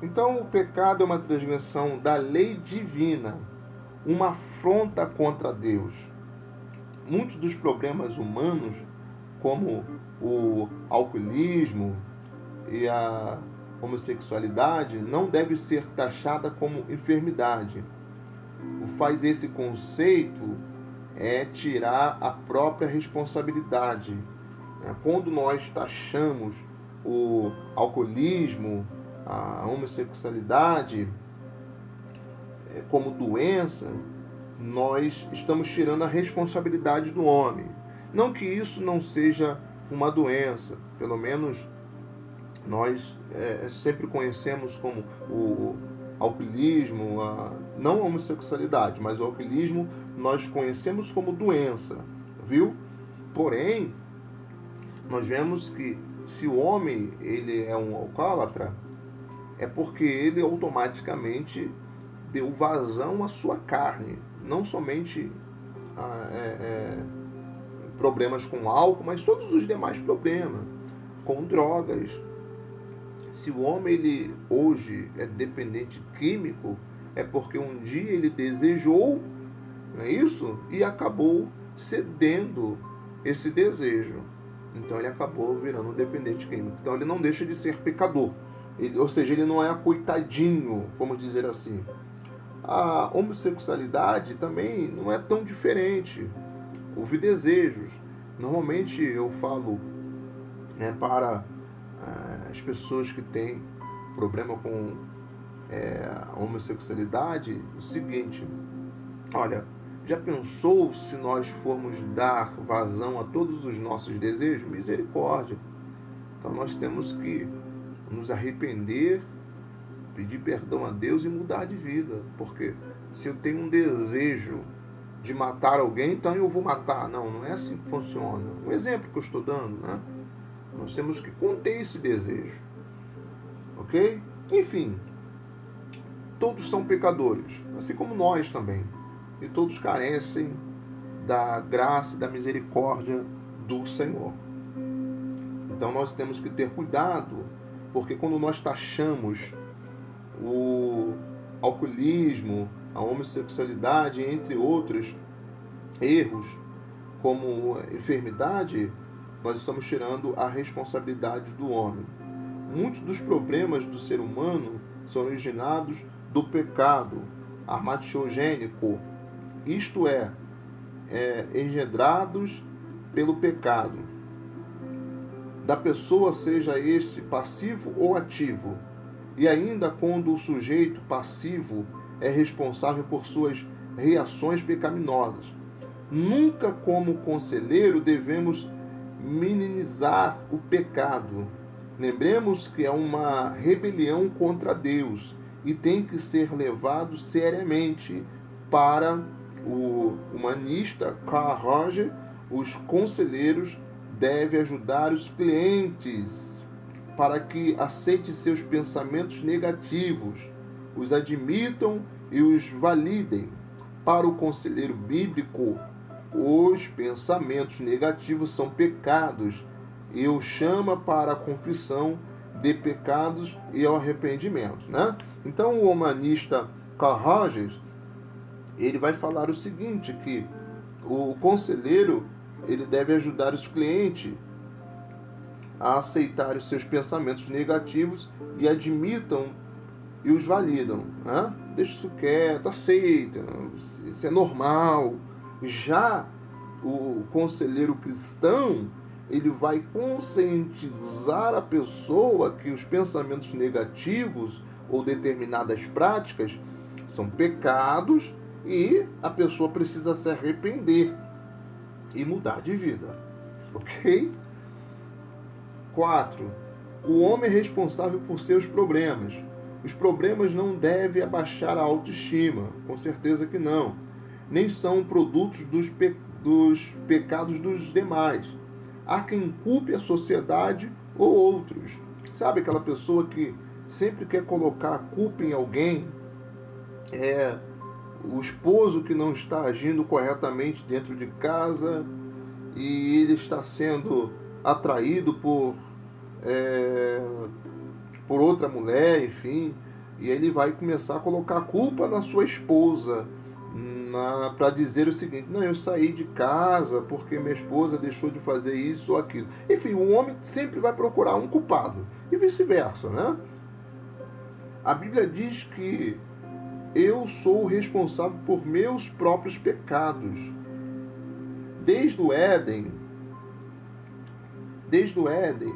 Então, o pecado é uma transgressão da lei divina, uma afronta contra Deus. Muitos dos problemas humanos, como o alcoolismo e a homossexualidade, não deve ser taxada como enfermidade. O faz esse conceito é tirar a própria responsabilidade. Quando nós taxamos o alcoolismo, a homossexualidade como doença, nós estamos tirando a responsabilidade do homem. Não que isso não seja uma doença, pelo menos nós sempre conhecemos como o alcoolismo, não a homossexualidade, mas o alcoolismo nós conhecemos como doença, viu? Porém, nós vemos que se o homem ele é um alcoólatra, é porque ele automaticamente deu vazão à sua carne, não somente problemas com álcool, mas todos os demais problemas, com drogas. Se o homem ele hoje é dependente químico, é porque um dia ele desejou, não é isso? E acabou cedendo esse desejo. Então ele acabou virando um dependente químico. Então ele não deixa de ser pecador. Ou seja, ele não é coitadinho, vamos dizer assim. A homossexualidade também não é tão diferente. Houve desejos. Normalmente eu falo para as pessoas que têm problema com a homossexualidade o seguinte: olha, já pensou se nós formos dar vazão a todos os nossos desejos? Misericórdia. Então nós temos que nos arrepender, pedir perdão a Deus e mudar de vida. Porque se eu tenho um desejo de matar alguém, então eu vou matar. Não, não é assim que funciona. Um exemplo que eu estou dando, né? Nós temos que conter esse desejo. Ok? Enfim, todos são pecadores, assim como nós também. E todos carecem da graça e da misericórdia do Senhor. Então nós temos que ter cuidado, porque quando nós taxamos o alcoolismo, a homossexualidade, entre outros erros, como enfermidade, nós estamos tirando a responsabilidade do homem. Muitos dos problemas do ser humano são originados do pecado. armatogênico, isto é, engendrados pelo pecado da pessoa, seja este passivo ou ativo, e ainda quando o sujeito passivo é responsável por suas reações pecaminosas. Nunca, como conselheiro, devemos minimizar o pecado. Lembremos que é uma rebelião contra Deus e tem que ser levado seriamente. Para o humanista Carl Rogers, os conselheiros devem ajudar os clientes para que aceitem seus pensamentos negativos, os admitam e os validem. Para o conselheiro bíblico, os pensamentos negativos são pecados e o chama para a confissão de pecados e ao arrependimento, né? Então, o humanista Carl Rogers, ele vai falar o seguinte, que o conselheiro, ele deve ajudar os clientes a aceitar os seus pensamentos negativos e admitam e os validam, né? Deixa isso quieto, aceita, isso é normal. Já o conselheiro cristão, ele vai conscientizar a pessoa que os pensamentos negativos ou determinadas práticas são pecados e a pessoa precisa se arrepender e mudar de vida. Ok? 4. O homem é responsável por seus problemas. Os problemas não devem abaixar a autoestima, com certeza que não. Nem são produtos dos pecados dos demais. Há quem culpe a sociedade ou outros. Sabe aquela pessoa que sempre quer colocar a culpa em alguém? O esposo que não está agindo corretamente dentro de casa e ele está sendo atraído por outra mulher, enfim, e ele vai começar a colocar a culpa na sua esposa, para dizer o seguinte: não, eu saí de casa porque minha esposa deixou de fazer isso ou aquilo. Enfim, o homem sempre vai procurar um culpado e vice-versa, né? A Bíblia diz que eu sou responsável por meus próprios pecados. Desde o Éden,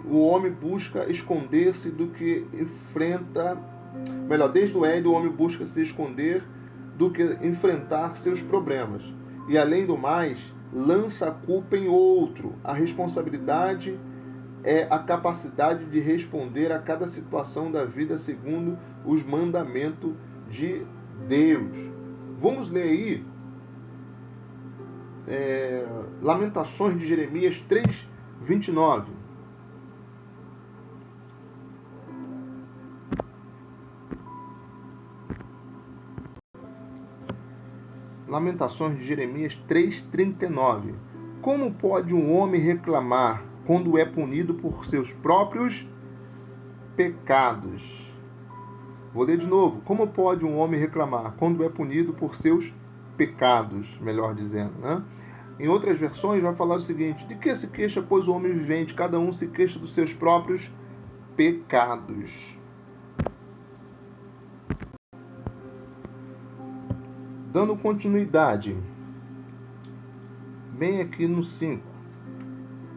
o homem busca esconder-se do que enfrenta. Desde o Éden, o homem busca se esconder do que enfrentar seus problemas. E, além do mais, lança a culpa em outro. A responsabilidade é a capacidade de responder a cada situação da vida segundo os mandamentos de Deus. Vamos ler aí Lamentações de Jeremias 3:29. Lamentações de Jeremias 3:39. Como pode um homem reclamar quando é punido por seus próprios pecados? Vou ler de novo. Como pode um homem reclamar quando é punido por seus pecados, melhor dizendo, né? Em outras versões vai falar o seguinte: de que se queixa, pois, o homem vivente? Cada um se queixa dos seus próprios pecados. Dando continuidade, bem aqui no 5.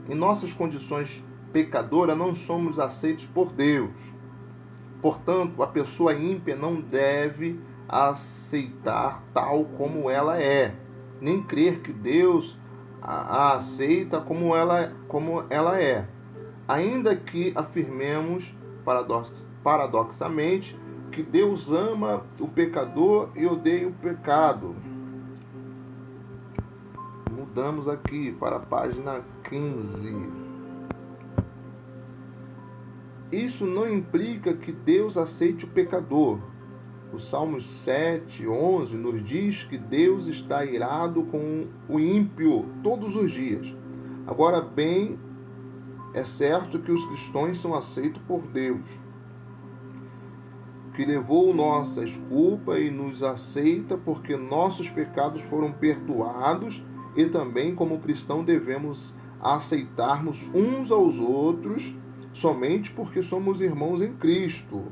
Em nossas condições pecadoras não somos aceitos por Deus. Portanto, a pessoa ímpia não deve aceitar tal como ela é, nem crer que Deus a aceita como ela é. Ainda que afirmemos paradoxalmente que Deus ama o pecador e odeia o pecado. Mudamos aqui para a página 15. Isso não implica que Deus aceite o pecador. O Salmos 7:11 nos diz que Deus está irado com o ímpio todos os dias. Agora bem, é certo que os cristãos são aceitos por Deus, que levou nossas culpas e nos aceita porque nossos pecados foram perdoados, e também, como cristão, devemos aceitarmos uns aos outros somente porque somos irmãos em Cristo.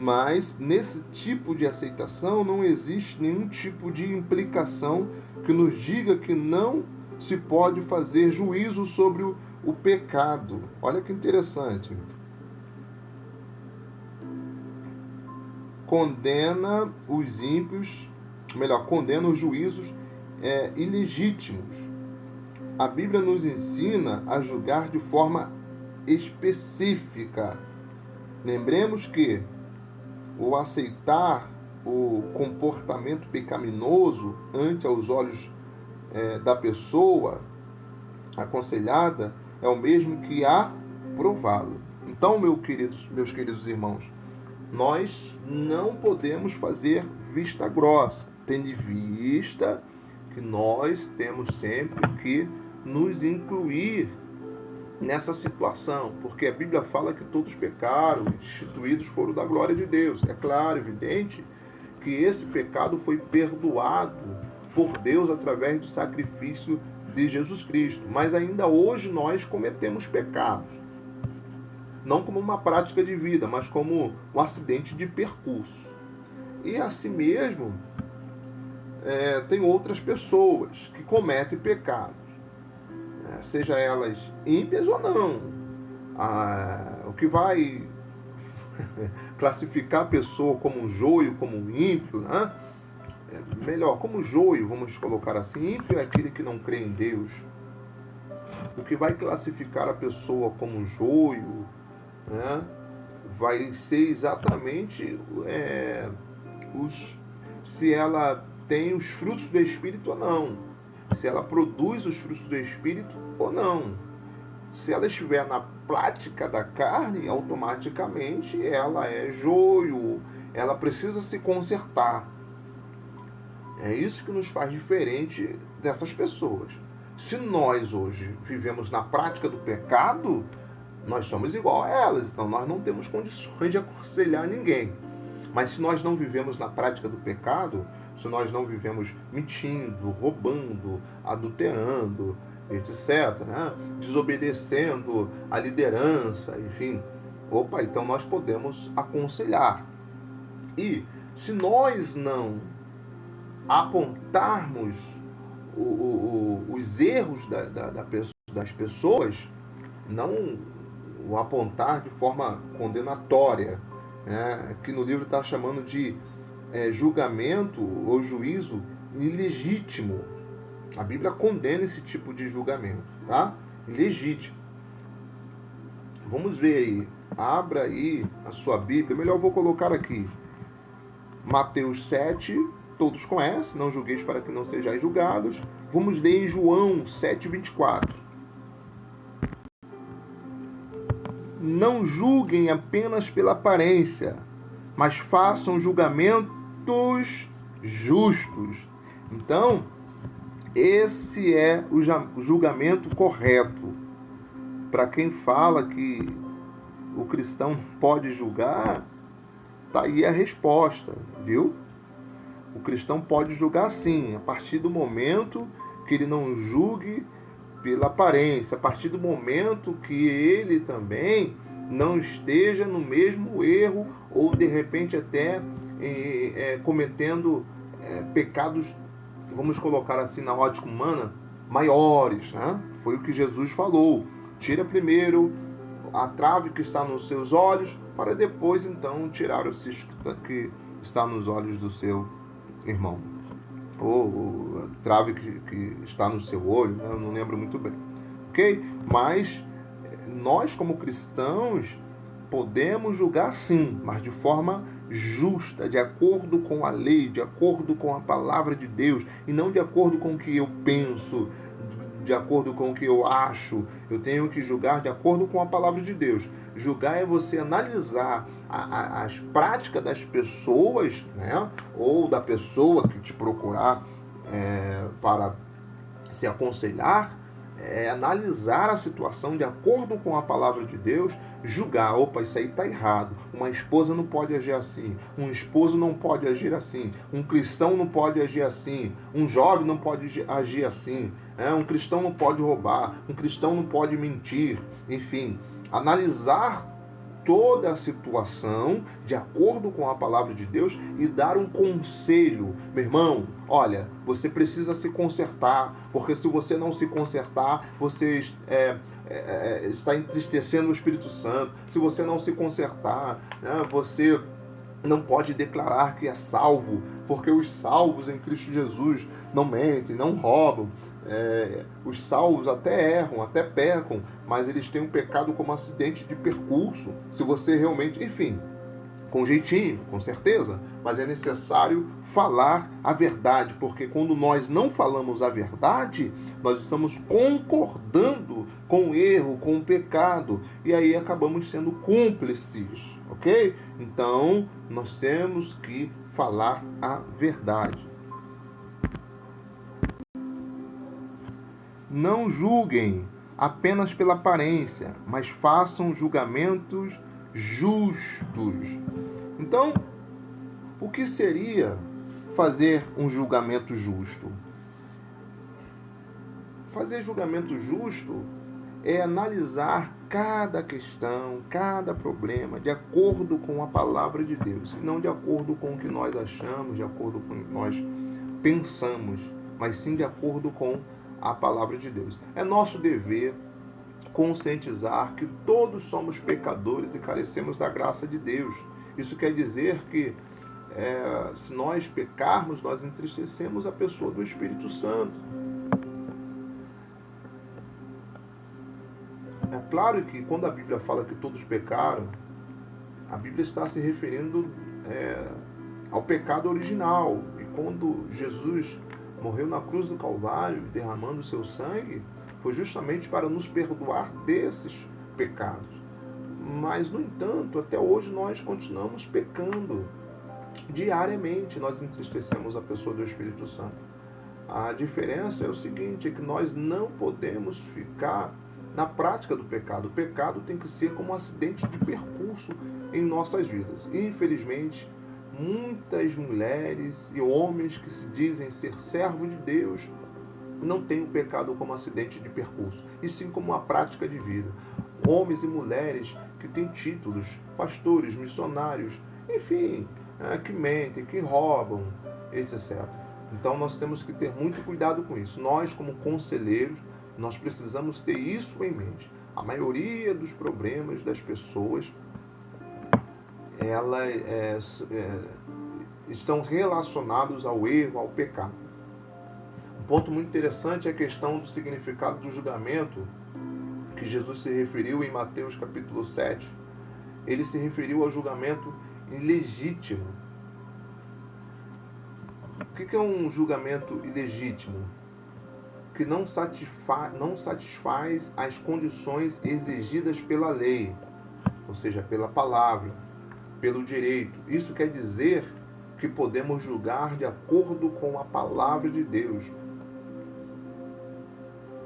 Mas nesse tipo de aceitação não existe nenhum tipo de implicação que nos diga que não se pode fazer juízo sobre o pecado. Olha que interessante. Condena os ímpios, melhor, condena os juízos ilegítimos. A Bíblia nos ensina a julgar de forma específica. Lembremos que o aceitar o comportamento pecaminoso ante aos olhos da pessoa aconselhada é o mesmo que aprová-lo. Então, meus queridos irmãos, nós não podemos fazer vista grossa, tendo em vista que nós temos sempre que nos incluir nessa situação, porque a Bíblia fala que todos pecaram, destituídos foram da glória de Deus. É claro, evidente, que esse pecado foi perdoado por Deus através do sacrifício de Jesus Cristo, mas ainda hoje nós cometemos pecados, não como uma prática de vida, mas como um acidente de percurso. E assim mesmo, tem outras pessoas que cometem pecados, seja elas ímpias ou não. O que vai classificar a pessoa como um joio, como um ímpio, né? Melhor, como joio, vamos colocar assim, ímpio é aquele que não crê em Deus. O que vai classificar a pessoa como joio, né, vai ser exatamente se ela tem os frutos do Espírito ou não, se ela produz os frutos do Espírito ou não. Se ela estiver na prática da carne, automaticamente ela é joio, ela precisa se consertar. É isso que nos faz diferente dessas pessoas. Se nós hoje vivemos na prática do pecado, nós somos igual a elas, então nós não temos condições de aconselhar ninguém. Mas se nós não vivemos na prática do pecado, se nós não vivemos mentindo, roubando, adulterando, etc., né, desobedecendo a liderança, enfim, então nós podemos aconselhar. E se nós não apontarmos os erros das pessoas, não o apontar de forma condenatória, né, que no livro está chamando de julgamento ou juízo ilegítimo. A Bíblia condena esse tipo de julgamento, tá? Ilegítimo. Vamos ver aí. Abra aí a sua Bíblia. Melhor eu vou colocar aqui. Mateus 7, todos conhecem, não julgueis para que não sejais julgados. Vamos ler em João 7:24. Não julguem apenas pela aparência, mas façam julgamentos justos. Então, esse é o julgamento correto. Para quem fala que o cristão pode julgar, tá aí a resposta, viu? O cristão pode julgar sim, a partir do momento que ele não julgue pela aparência, a partir do momento que ele também não esteja no mesmo erro ou de repente até cometendo pecados, vamos colocar assim na ótica humana, maiores, né? Foi o que Jesus falou. Tira primeiro a trave que está nos seus olhos, para depois então tirar o cisco que está nos olhos do seu irmão. Ou a trave que está no seu olho, né? Eu não lembro muito bem. Ok? Mas nós como cristãos podemos julgar sim, mas de forma justa, de acordo com a lei, de acordo com a palavra de Deus, e não de acordo com o que eu penso, de acordo com o que eu acho. Eu tenho que julgar de acordo com a palavra de Deus. Julgar é você analisar as práticas das pessoas, né? Ou da pessoa que te procurar para se aconselhar, analisar a situação de acordo com a palavra de Deus, julgar, opa, isso aí está errado, uma esposa não pode agir assim, um esposo não pode agir assim, um cristão não pode agir assim, um jovem não pode agir assim, um cristão não pode roubar, um cristão não pode mentir, enfim, analisar toda a situação de acordo com a palavra de Deus e dar um conselho. Meu irmão, olha, você precisa se consertar, porque se você não se consertar, você está entristecendo o Espírito Santo. Se você não se consertar, né, você não pode declarar que é salvo, porque os salvos em Cristo Jesus não mentem, não roubam. Os salvos até erram, até pecam, mas eles têm um pecado como acidente de percurso. Se você realmente, enfim, com jeitinho, com certeza, mas é necessário falar a verdade, porque quando nós não falamos a verdade, nós estamos concordando com o erro, com o pecado, e aí acabamos sendo cúmplices, ok? Então, nós temos que falar a verdade. Não julguem apenas pela aparência, mas façam julgamentos justos. Então, o que seria fazer um julgamento justo? Fazer julgamento justo é analisar cada questão, cada problema, de acordo com a palavra de Deus, e não de acordo com o que nós achamos, de acordo com o que nós pensamos, mas sim de acordo com a palavra de Deus. É nosso dever conscientizar que todos somos pecadores e carecemos da graça de Deus. Isso quer dizer que se nós pecarmos, nós entristecemos a pessoa do Espírito Santo. É claro que quando a Bíblia fala que todos pecaram, a Bíblia está se referindo ao pecado original. E quando Jesus morreu na cruz do Calvário, derramando o seu sangue, foi justamente para nos perdoar desses pecados. Mas, no entanto, até hoje nós continuamos pecando. Diariamente nós entristecemos a pessoa do Espírito Santo. A diferença é o seguinte, é que nós não podemos ficar na prática do pecado. O pecado tem que ser como um acidente de percurso em nossas vidas. Infelizmente, muitas mulheres e homens que se dizem ser servos de Deus não têm o pecado como acidente de percurso, e sim como uma prática de vida. Homens e mulheres que têm títulos, pastores, missionários, enfim, que mentem, que roubam, etc. Então nós temos que ter muito cuidado com isso. Nós, como conselheiros, nós precisamos ter isso em mente. A maioria dos problemas das pessoas elas estão relacionados ao erro, ao pecado. Um ponto muito interessante é a questão do significado do julgamento, que Jesus se referiu em Mateus capítulo 7. Ele se referiu ao julgamento ilegítimo. O que é um julgamento ilegítimo? Que não satisfaz as condições exigidas pela lei, ou seja, pela palavra, pelo direito. Isso quer dizer que podemos julgar de acordo com a palavra de Deus.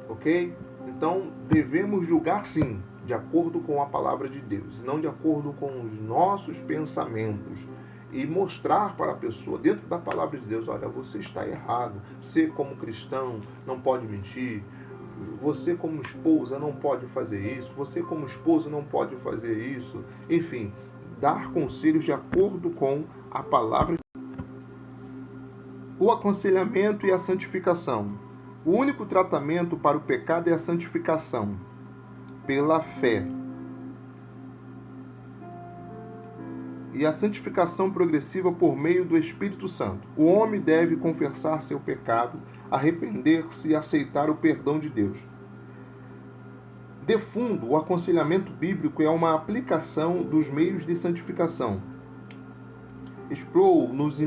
Ok? Então, devemos julgar sim, de acordo com a palavra de Deus, não de acordo com os nossos pensamentos. E mostrar para a pessoa, dentro da palavra de Deus, olha, você está errado. Você, como cristão, não pode mentir. Você, como esposa, não pode fazer isso. Você, como esposo, não pode fazer isso. Enfim, dar conselhos de acordo com a palavra. O aconselhamento e a santificação. O único tratamento para o pecado é a santificação, pela fé. E a santificação progressiva por meio do Espírito Santo. O homem deve confessar seu pecado, arrepender-se e aceitar o perdão de Deus. De fundo, o aconselhamento bíblico é uma aplicação dos meios de santificação. Sproul nos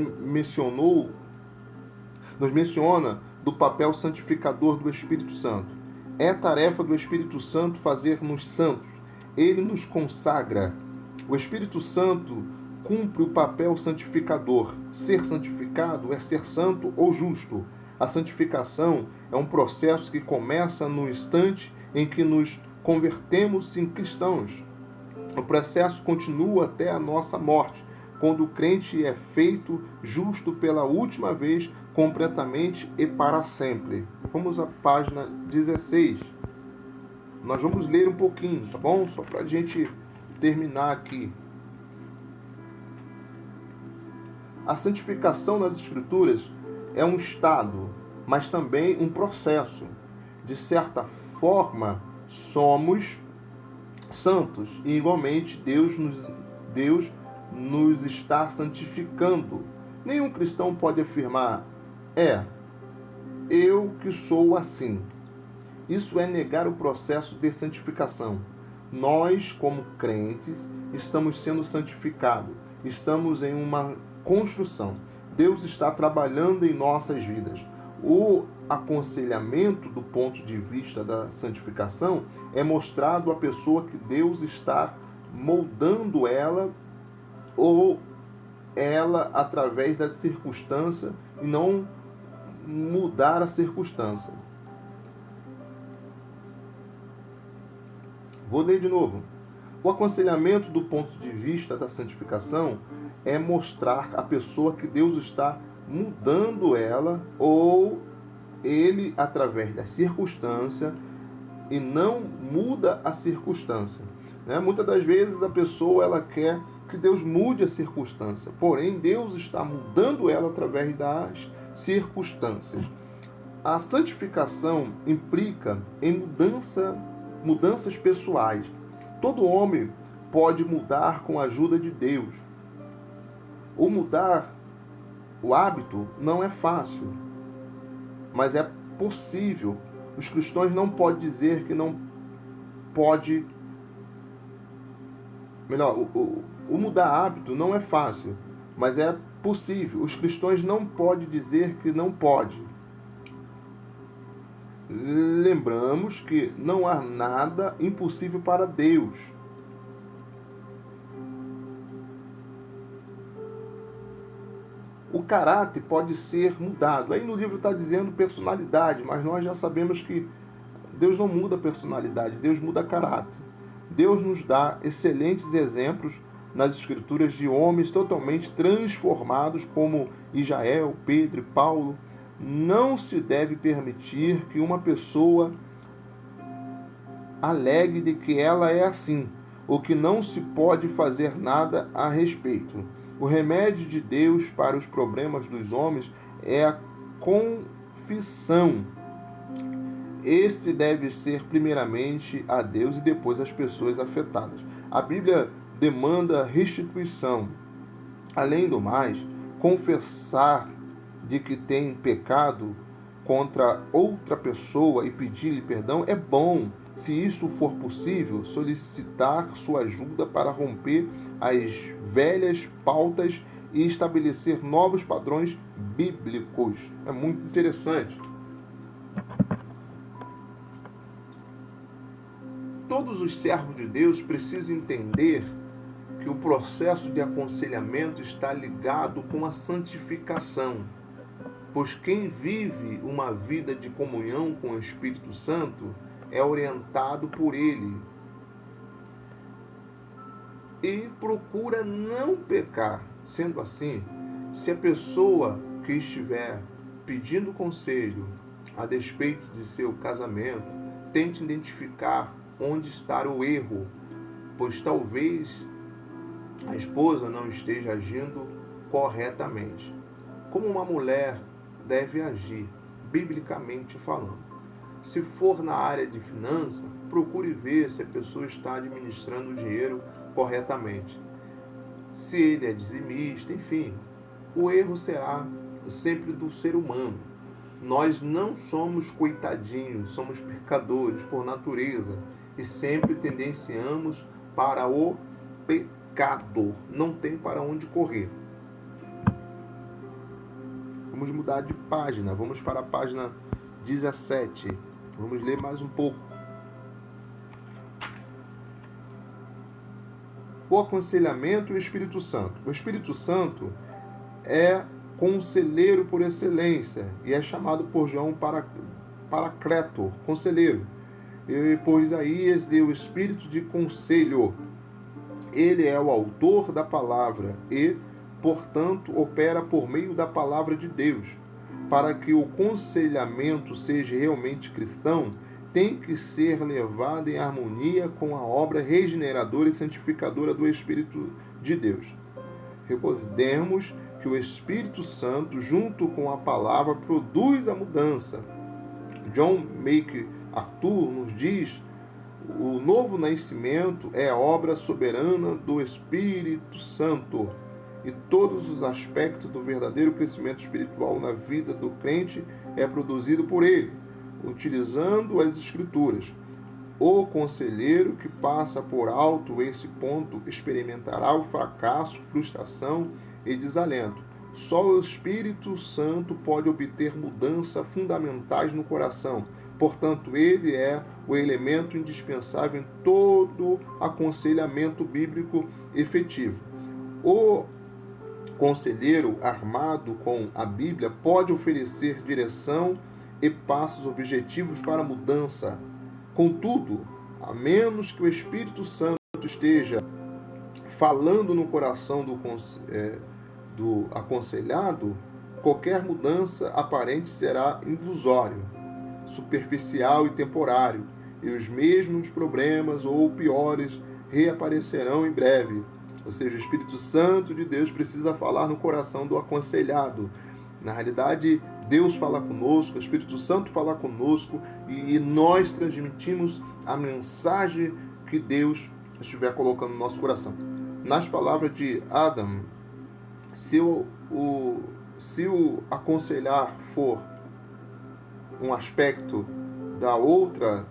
menciona do papel santificador do Espírito Santo. É tarefa do Espírito Santo fazer-nos santos. Ele nos consagra. O Espírito Santo cumpre o papel santificador. Ser santificado é ser santo ou justo. A santificação é um processo que começa no instante em que nos convertemos em cristãos. O processo continua até a nossa morte, quando o crente é feito justo pela última vez, completamente e para sempre. Vamos à página 16. Nós vamos ler um pouquinho, tá bom? Só para a gente terminar aqui. A santificação nas Escrituras é um estado, mas também um processo. De certa forma, somos santos e igualmente Deus nos está santificando. Nenhum cristão pode afirmar, eu que sou assim. Isso é negar o processo de santificação. Nós, como crentes, estamos sendo santificados. Estamos em uma construção. Deus está trabalhando em nossas vidas. O aconselhamento do ponto de vista da santificação é mostrado à pessoa que Deus está moldando ela ou ela através da circunstância e não mudar a circunstância. Vou ler de novo. O aconselhamento do ponto de vista da santificação é mostrar à pessoa que Deus está mudando ela ou ele através da circunstância e não muda a circunstância. Muitas das vezes a pessoa ela quer que Deus mude a circunstância, porém Deus está mudando ela através das circunstâncias. A santificação implica em mudanças pessoais. Todo homem pode mudar com a ajuda de Deus. O mudar o hábito não é fácil, mas é possível. Os cristãos não podem dizer que não pode. O mudar hábito não é fácil, mas é possível. Os cristãos não podem dizer que não pode. Lembramos que não há nada impossível para Deus. O caráter pode ser mudado. Aí no livro está dizendo personalidade, mas nós já sabemos que Deus não muda personalidade, Deus muda caráter. Deus nos dá excelentes exemplos nas Escrituras de homens totalmente transformados como Israel, Pedro e Paulo. Não se deve permitir que uma pessoa alegue de que ela é assim, ou que não se pode fazer nada a respeito. O remédio de Deus para os problemas dos homens é a confissão. Esse deve ser primeiramente a Deus e depois às pessoas afetadas. A Bíblia demanda restituição. Além do mais, confessar de que tem pecado contra outra pessoa e pedir-lhe perdão é bom. Se isto for possível, solicitar sua ajuda para romper as velhas pautas e estabelecer novos padrões bíblicos. É muito interessante. Todos os servos de Deus precisam entender que o processo de aconselhamento está ligado com a santificação, pois quem vive uma vida de comunhão com o Espírito Santo é orientado por ele e procura não pecar. Sendo assim, se a pessoa que estiver pedindo conselho a despeito de seu casamento, tente identificar onde está o erro, pois talvez a esposa não esteja agindo corretamente. Como uma mulher deve agir, biblicamente falando. Se for na área de finanças, procure ver se a pessoa está administrando o dinheiro corretamente. Se ele é dizimista, enfim, o erro será sempre do ser humano. Nós não somos coitadinhos, somos pecadores por natureza e sempre tendenciamos para o pecado. Não tem para onde correr. Vamos mudar de página, vamos para a página 17. Vamos ler mais um pouco. O aconselhamento e o Espírito Santo. O Espírito Santo é conselheiro por excelência e é chamado por João Paracletor, conselheiro. E por Isaías deu o espírito de conselho. Ele é o autor da palavra e, portanto, opera por meio da palavra de Deus. Para que o aconselhamento seja realmente cristão, tem que ser levada em harmonia com a obra regeneradora e santificadora do Espírito de Deus. Recordemos que o Espírito Santo, junto com a palavra, produz a mudança. John MacArthur nos diz: o novo nascimento é a obra soberana do Espírito Santo, e todos os aspectos do verdadeiro crescimento espiritual na vida do crente é produzido por ele, utilizando as Escrituras. O conselheiro que passa por alto esse ponto experimentará o fracasso, frustração e desalento. Só o Espírito Santo pode obter mudanças fundamentais no coração. Portanto, ele é o elemento indispensável em todo aconselhamento bíblico efetivo. O conselheiro armado com a Bíblia pode oferecer direção e passos objetivos para a mudança. Contudo, a menos que o Espírito Santo esteja falando no coração do aconselhado, qualquer mudança aparente será ilusório, superficial e temporário, e os mesmos problemas ou piores reaparecerão em breve. Ou seja, o Espírito Santo de Deus precisa falar no coração do aconselhado. Na realidade, Deus fala conosco, o Espírito Santo fala conosco e nós transmitimos a mensagem que Deus estiver colocando no nosso coração. Nas palavras de Adam, se o aconselhar for um aspecto da outra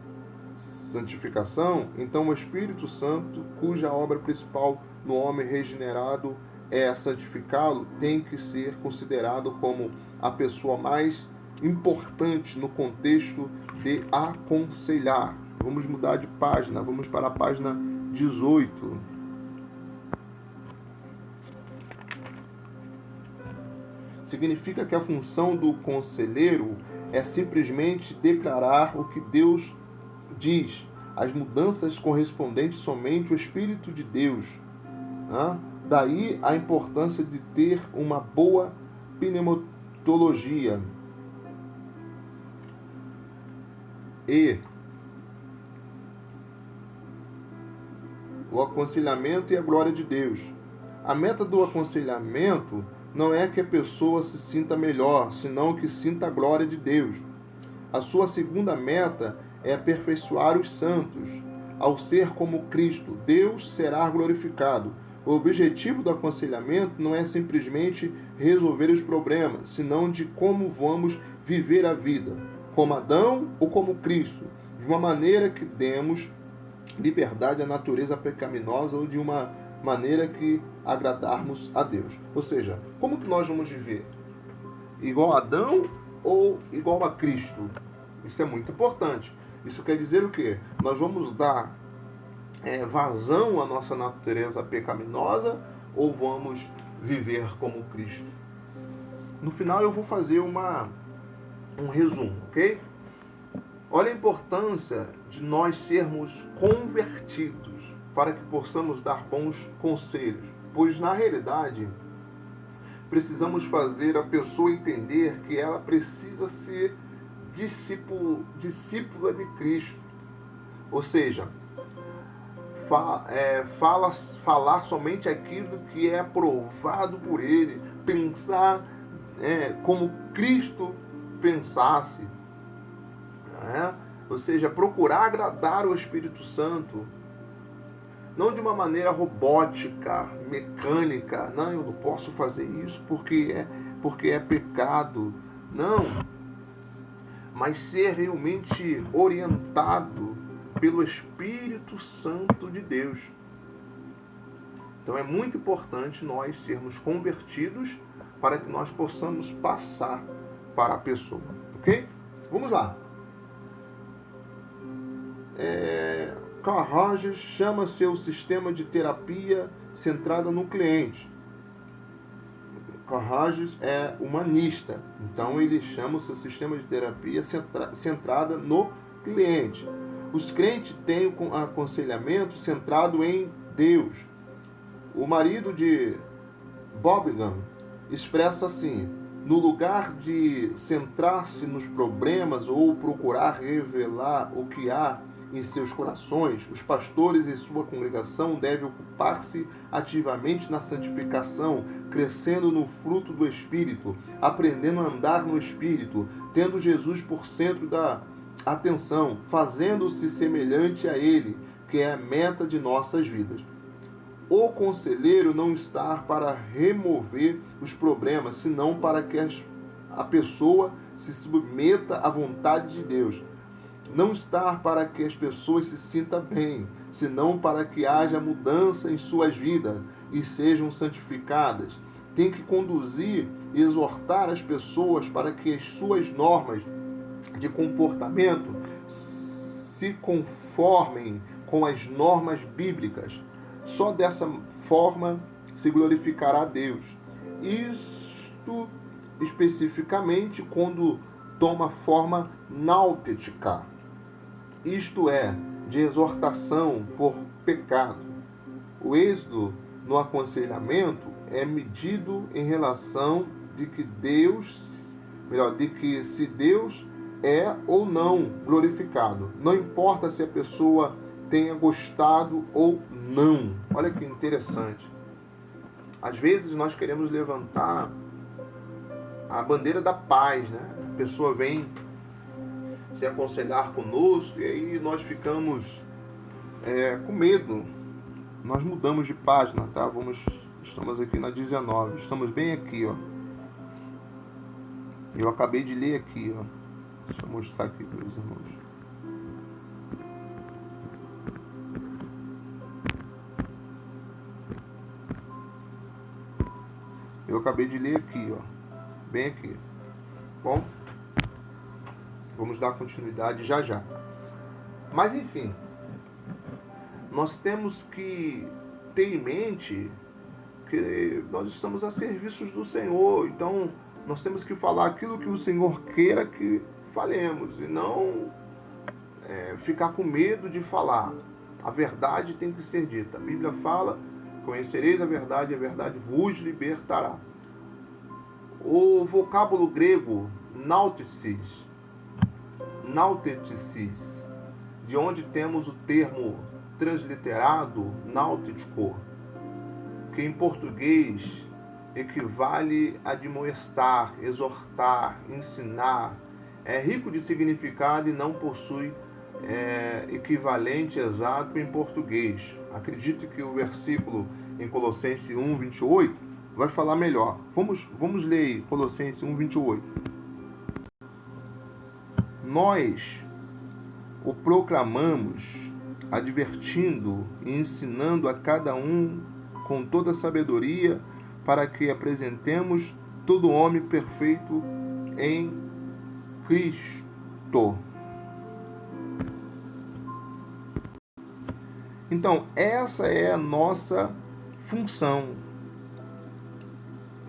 santificação, então o Espírito Santo, cuja obra principal no homem regenerado é santificá-lo, tem que ser considerado como a pessoa mais importante no contexto de aconselhar. Vamos mudar de página, vamos para a página 18. Significa que a função do conselheiro é simplesmente declarar o que Deus diz. As mudanças correspondentes somente ao Espírito de Deus. Daí a importância de ter uma boa pneumatologia e o aconselhamento e a glória de Deus. A meta do aconselhamento não é que a pessoa se sinta melhor, senão que sinta a glória de Deus. A sua segunda meta é aperfeiçoar os santos. Ao ser como Cristo, Deus será glorificado. O objetivo do aconselhamento não é simplesmente resolver os problemas, senão de como vamos viver a vida, como Adão ou como Cristo, de uma maneira que demos liberdade à natureza pecaminosa ou de uma maneira que agradarmos a Deus. Ou seja, como que nós vamos viver? Igual a Adão ou igual a Cristo? Isso é muito importante. Isso quer dizer o quê? Nós vamos dar vazão à nossa natureza pecaminosa ou vamos viver como Cristo? No final eu vou fazer um resumo, ok? Olha a importância de nós sermos convertidos para que possamos dar bons conselhos, pois na realidade precisamos fazer a pessoa entender que ela precisa ser discípula de Cristo, ou seja, falar somente aquilo que é aprovado por ele, pensar como Cristo pensasse, ou seja, procurar agradar o Espírito Santo, não de uma maneira robótica, mecânica. Não, eu não posso fazer isso porque é pecado. Não, mas ser realmente orientado pelo Espírito Santo de Deus. Então é muito importante nós sermos convertidos para que nós possamos passar para a pessoa, ok? Vamos lá. Carl Rogers chama seu sistema de terapia centrada no cliente. Carl Rogers é humanista, então ele chama o seu sistema de terapia centrada no cliente. Os crentes têm um aconselhamento centrado em Deus. O marido de Bob Gunn expressa assim: No lugar de centrar-se nos problemas ou procurar revelar o que há em seus corações, os pastores e sua congregação devem ocupar-se ativamente na santificação, crescendo no fruto do Espírito, aprendendo a andar no Espírito, tendo Jesus por centro da atenção, fazendo-se semelhante a Ele, que é a meta de nossas vidas. O conselheiro não está para remover os problemas, senão para que a pessoa se submeta à vontade de Deus. Não está para que as pessoas se sintam bem, senão para que haja mudança em suas vidas e sejam santificadas. Tem que conduzir e exortar as pessoas para que as suas normas de comportamento se conformem com as normas bíblicas. Só dessa forma se glorificará a Deus. Isto especificamente quando toma forma náutica, isto é, de exortação por pecado. O êxito no aconselhamento é medido em relação de que se Deus é ou não glorificado. Não importa se a pessoa tenha gostado ou não. Olha que interessante. Às vezes nós queremos levantar a bandeira da paz, né? A pessoa vem se aconselhar conosco e aí nós ficamos com medo. Nós mudamos de página, tá? Estamos aqui na 19. Estamos bem aqui, ó. Eu acabei de ler aqui, ó. Deixa eu mostrar aqui para os irmãos. Eu acabei de ler aqui, ó. Bem aqui. Bom, vamos dar continuidade já já. Mas enfim, nós temos que ter em mente que nós estamos a serviço do Senhor. Então, nós temos que falar aquilo que o Senhor queira que falemos. E não ficar com medo de falar. A verdade tem que ser dita. A Bíblia fala: conhecereis a verdade vos libertará. O vocábulo grego nauticis, de onde temos o termo transliterado náutico, que em português equivale a admoestar, exortar, ensinar, é rico de significado e não possui equivalente exato em português. Acredito que o versículo em Colossenses 1, 28 vai falar melhor. Vamos ler Colossenses 1, 28. Nós o proclamamos, advertindo e ensinando a cada um com toda sabedoria, para que apresentemos todo homem perfeito em Cristo. Então, essa é a nossa função,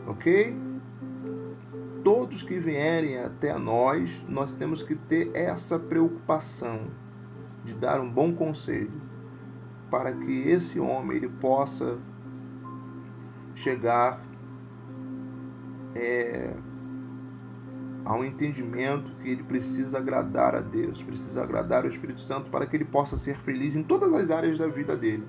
ok? Todos que vierem até nós temos que ter essa preocupação de dar um bom conselho, para que esse homem ele possa chegar ao entendimento que ele precisa agradar a Deus, precisa agradar o Espírito Santo, para que ele possa ser feliz em todas as áreas da vida dele.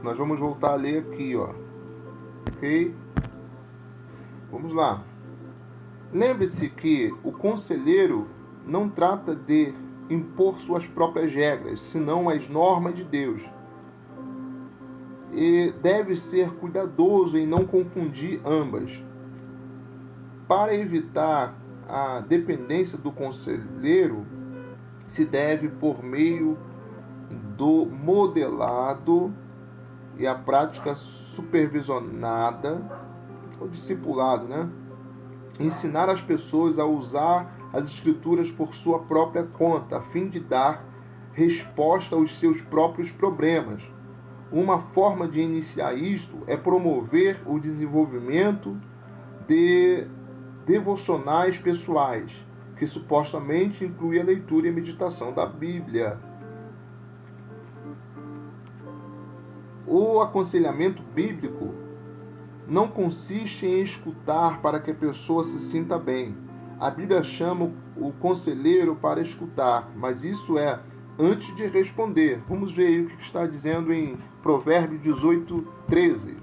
Nós vamos voltar a ler aqui, ó. Ok? Vamos lá. Lembre-se que o conselheiro não trata de impor suas próprias regras, senão as normas de Deus. E deve ser cuidadoso em não confundir ambas. Para evitar a dependência do conselheiro, se deve, por meio do modelado e a prática supervisionada, o discipulado, né? Ensinar as pessoas a usar as escrituras por sua própria conta, a fim de dar resposta aos seus próprios problemas. Uma forma de iniciar isto é promover o desenvolvimento de devocionais pessoais que supostamente inclui a leitura e a meditação da Bíblia. O aconselhamento bíblico não consiste em escutar para que a pessoa se sinta bem. A Bíblia chama o conselheiro para escutar, mas isso é antes de responder. Vamos ver aí o que está dizendo em Provérbios 18:13.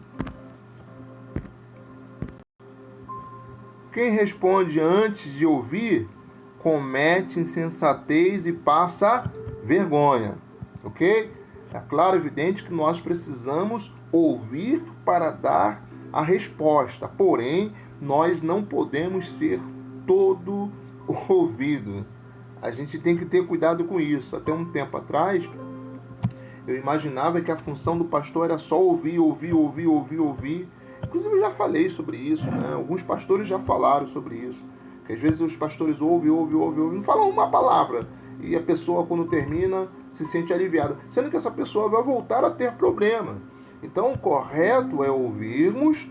Quem responde antes de ouvir comete insensatez e passa vergonha, ok? É claro, evidente que nós precisamos ouvir para dar a resposta, porém, nós não podemos ser todo ouvido. A gente tem que ter cuidado com isso. Até um tempo atrás, eu imaginava que a função do pastor era só ouvir. Inclusive, eu já falei sobre isso, né? Alguns pastores já falaram sobre isso. Que às vezes os pastores ouvem, não falam uma palavra. E a pessoa, quando termina, se sente aliviada. Sendo que essa pessoa vai voltar a ter problema. Então, o correto é ouvirmos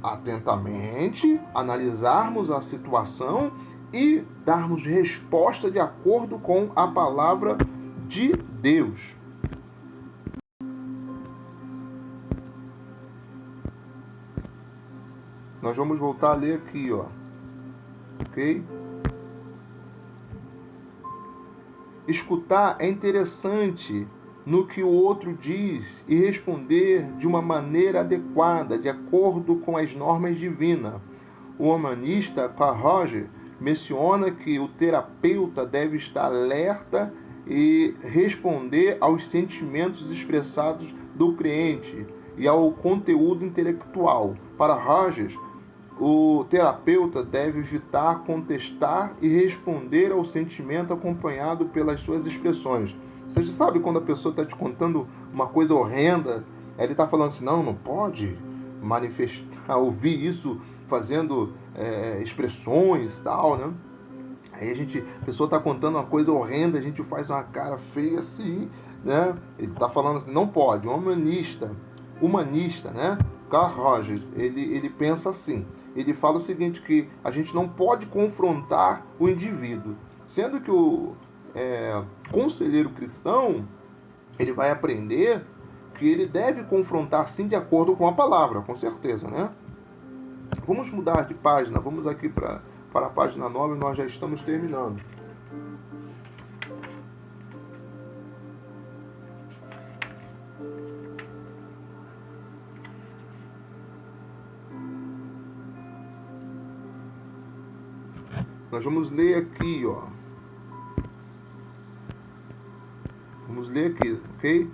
atentamente, analisarmos a situação e darmos resposta de acordo com a palavra de Deus. Nós vamos voltar a ler aqui, ó. Ok? Escutar é interessante no que o outro diz e responder de uma maneira adequada, de acordo com as normas divinas. O humanista Carl Rogers menciona que o terapeuta deve estar alerta e responder aos sentimentos expressados do cliente e ao conteúdo intelectual. Para Rogers, o terapeuta deve evitar contestar e responder ao sentimento acompanhado pelas suas expressões. Você já sabe quando a pessoa está te contando uma coisa horrenda, ele está falando assim, não pode manifestar, ouvir isso fazendo expressões e tal, né? Aí a pessoa está contando uma coisa horrenda, a gente faz uma cara feia assim, né? Ele está falando assim, não pode. Um humanista, né? Carl Rogers, ele pensa assim. Ele fala o seguinte, que a gente não pode confrontar o indivíduo. Sendo que o conselheiro cristão, ele vai aprender que ele deve confrontar sim de acordo com a palavra, com certeza, né? Vamos mudar de página, vamos aqui para a página 9, nós já estamos terminando. Nós vamos ler aqui, ó. Vamos ler aqui, ok?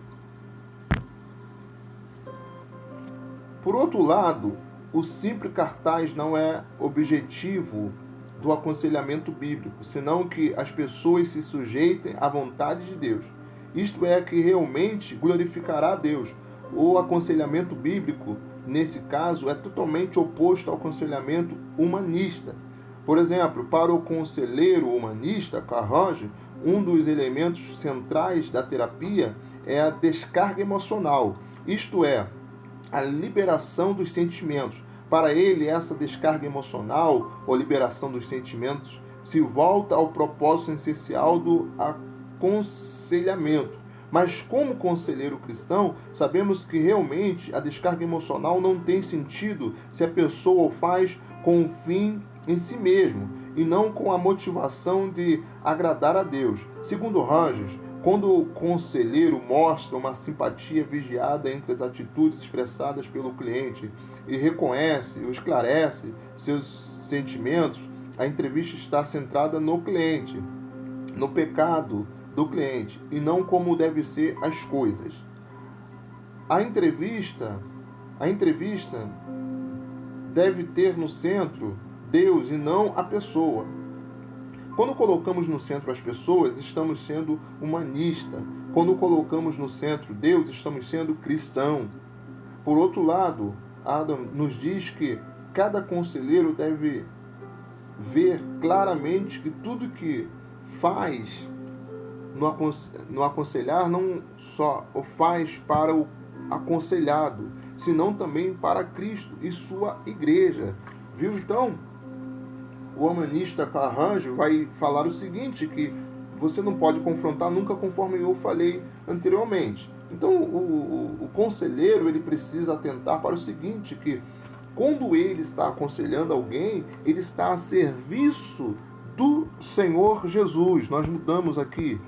Por outro lado, o simples cartaz não é objetivo do aconselhamento bíblico, senão que as pessoas se sujeitem à vontade de Deus. Isto é, que realmente glorificará a Deus. O aconselhamento bíblico, nesse caso, é totalmente oposto ao aconselhamento humanista. Por exemplo, para o conselheiro humanista, Carl Rogers, um dos elementos centrais da terapia é a descarga emocional, isto é, a liberação dos sentimentos. Para ele, essa descarga emocional ou liberação dos sentimentos se volta ao propósito essencial do aconselhamento. Mas como conselheiro cristão, sabemos que realmente a descarga emocional não tem sentido se a pessoa o faz com um fim em si mesmo e não com a motivação de agradar a Deus. Segundo Rogers, quando o conselheiro mostra uma simpatia vigiada entre as atitudes expressadas pelo cliente e reconhece ou esclarece seus sentimentos, a entrevista está centrada no cliente, no pecado do cliente e não como devem ser as coisas. A entrevista deve ter no centro Deus e não a pessoa. Quando colocamos no centro as pessoas, estamos sendo humanista. Quando colocamos no centro Deus, estamos sendo cristão. Por outro lado, Adam nos diz que cada conselheiro deve ver claramente que tudo que faz no aconselhar não só o faz para o aconselhado, senão também para Cristo e sua igreja. Viu então? o humanista Carranjo vai falar o seguinte, que você não pode confrontar nunca conforme eu falei anteriormente. Então, o conselheiro, ele precisa atentar para o seguinte, que quando ele está aconselhando alguém, ele está a serviço do Senhor Jesus. Nós mudamos aqui.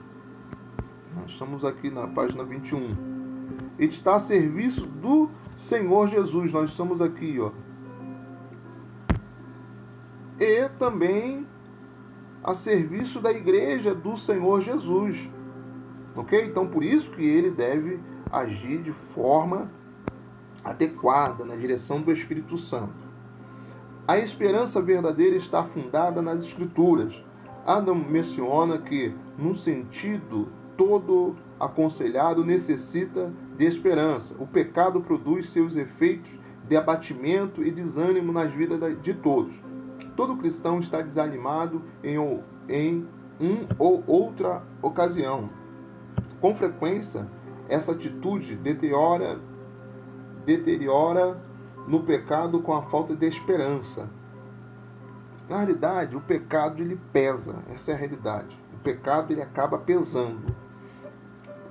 Nós estamos aqui na página 21. Ele está a serviço do Senhor Jesus. Nós estamos aqui, ó. E também a serviço da igreja do Senhor Jesus. Ok? Então, por isso que ele deve agir de forma adequada na direção do Espírito Santo. A esperança verdadeira está fundada nas Escrituras. Adam menciona que, num sentido, todo aconselhado necessita de esperança. O pecado produz seus efeitos de abatimento e desânimo nas vidas de todos. Todo cristão está desanimado em uma ou outra ocasião. Com frequência, essa atitude deteriora no pecado com a falta de esperança. Na realidade, o pecado ele pesa, essa é a realidade. O pecado ele acaba pesando.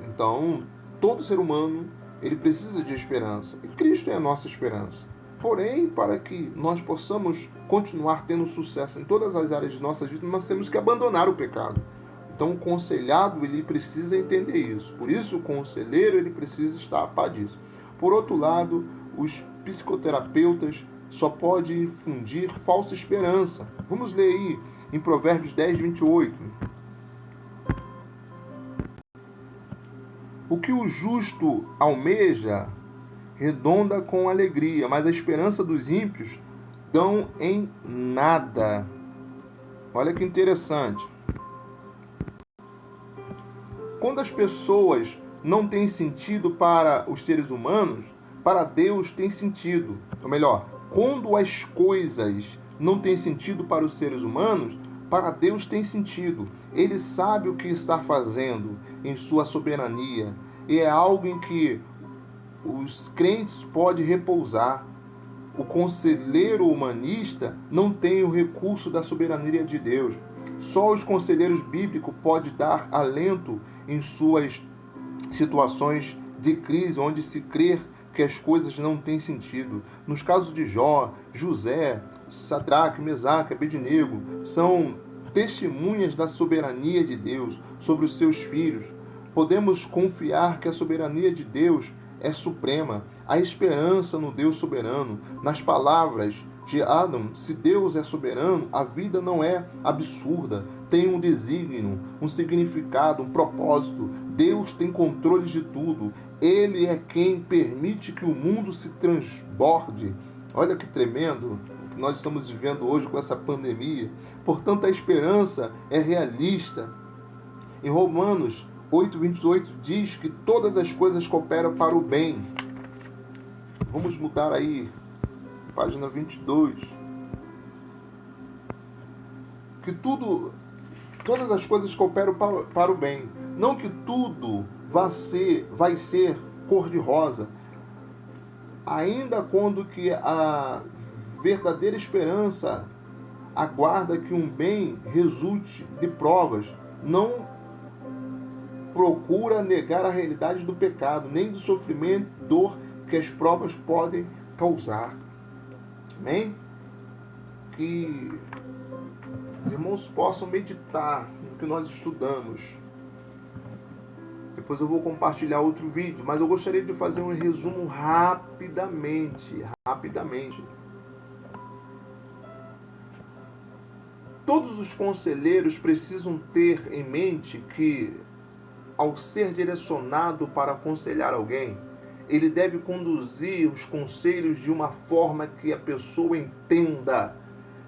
Então, todo ser humano ele precisa de esperança. E Cristo é a nossa esperança. Porém, para que nós possamos continuar tendo sucesso em todas as áreas de nossas vidas, nós temos que abandonar o pecado. Então, o conselhado ele precisa entender isso. Por isso, o conselheiro ele precisa estar a par disso. Por outro lado, os psicoterapeutas só podem infundir falsa esperança. Vamos ler aí em Provérbios 10, 28. O que o justo almeja redonda com alegria, mas a esperança dos ímpios dão em nada. Olha que interessante. Quando as pessoas não têm sentido para os seres humanos, para Deus tem sentido. Ou melhor, quando as coisas não têm sentido para os seres humanos, para Deus tem sentido. Ele sabe o que está fazendo em sua soberania. E é algo em que os crentes podem repousar. O conselheiro humanista não tem o recurso da soberania de Deus. Só os conselheiros bíblicos podem dar alento em suas situações de crise, onde se crê que as coisas não têm sentido. Nos casos de Jó, José, Sadraque, Mesaque, Abednego, são testemunhas da soberania de Deus sobre os seus filhos. Podemos confiar que a soberania de Deus é suprema, a esperança no Deus soberano. Nas palavras de Adam, se Deus é soberano, a vida não é absurda, tem um desígnio, um significado, um propósito. Deus tem controle de tudo. Ele é quem permite que o mundo se transborde. Olha que tremendo o que nós estamos vivendo hoje com essa pandemia. Portanto, a esperança é realista. Em Romanos 8:28 diz que todas as coisas cooperam para o bem. Vamos mudar aí, página 22. Que todas as coisas cooperam para o bem. Não que tudo vai ser cor-de-rosa. Ainda quando que a verdadeira esperança aguarda que um bem resulte de provas, não procura negar a realidade do pecado, nem do sofrimento, dor que as provas podem causar. Amém? Que os irmãos possam meditar no que nós estudamos. Depois eu vou compartilhar outro vídeo, mas eu gostaria de fazer um resumo rapidamente. Todos os conselheiros precisam ter em mente que, ao ser direcionado para aconselhar alguém, ele deve conduzir os conselhos de uma forma que a pessoa entenda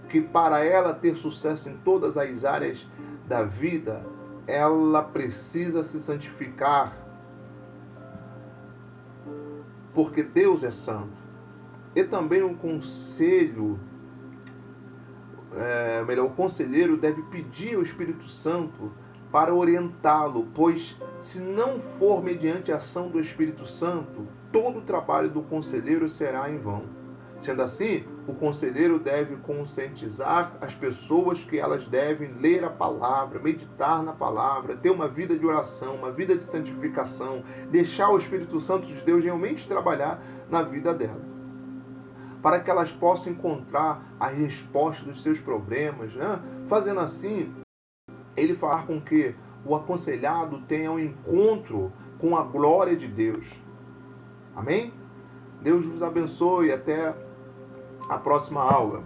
que para ela ter sucesso em todas as áreas da vida, ela precisa se santificar, porque Deus é santo. E também o conselheiro deve pedir ao Espírito Santo para orientá-lo, pois se não for mediante a ação do Espírito Santo, todo o trabalho do conselheiro será em vão. Sendo assim, O conselheiro deve conscientizar as pessoas que elas devem ler a palavra, meditar na palavra, ter uma vida de oração, uma vida de santificação, deixar o Espírito Santo de Deus realmente trabalhar na vida dela, para que elas possam encontrar a resposta dos seus problemas, né? Fazendo assim, ele fará com que o aconselhado tenha um encontro com a glória de Deus. Amém? Deus vos abençoe e até a próxima aula.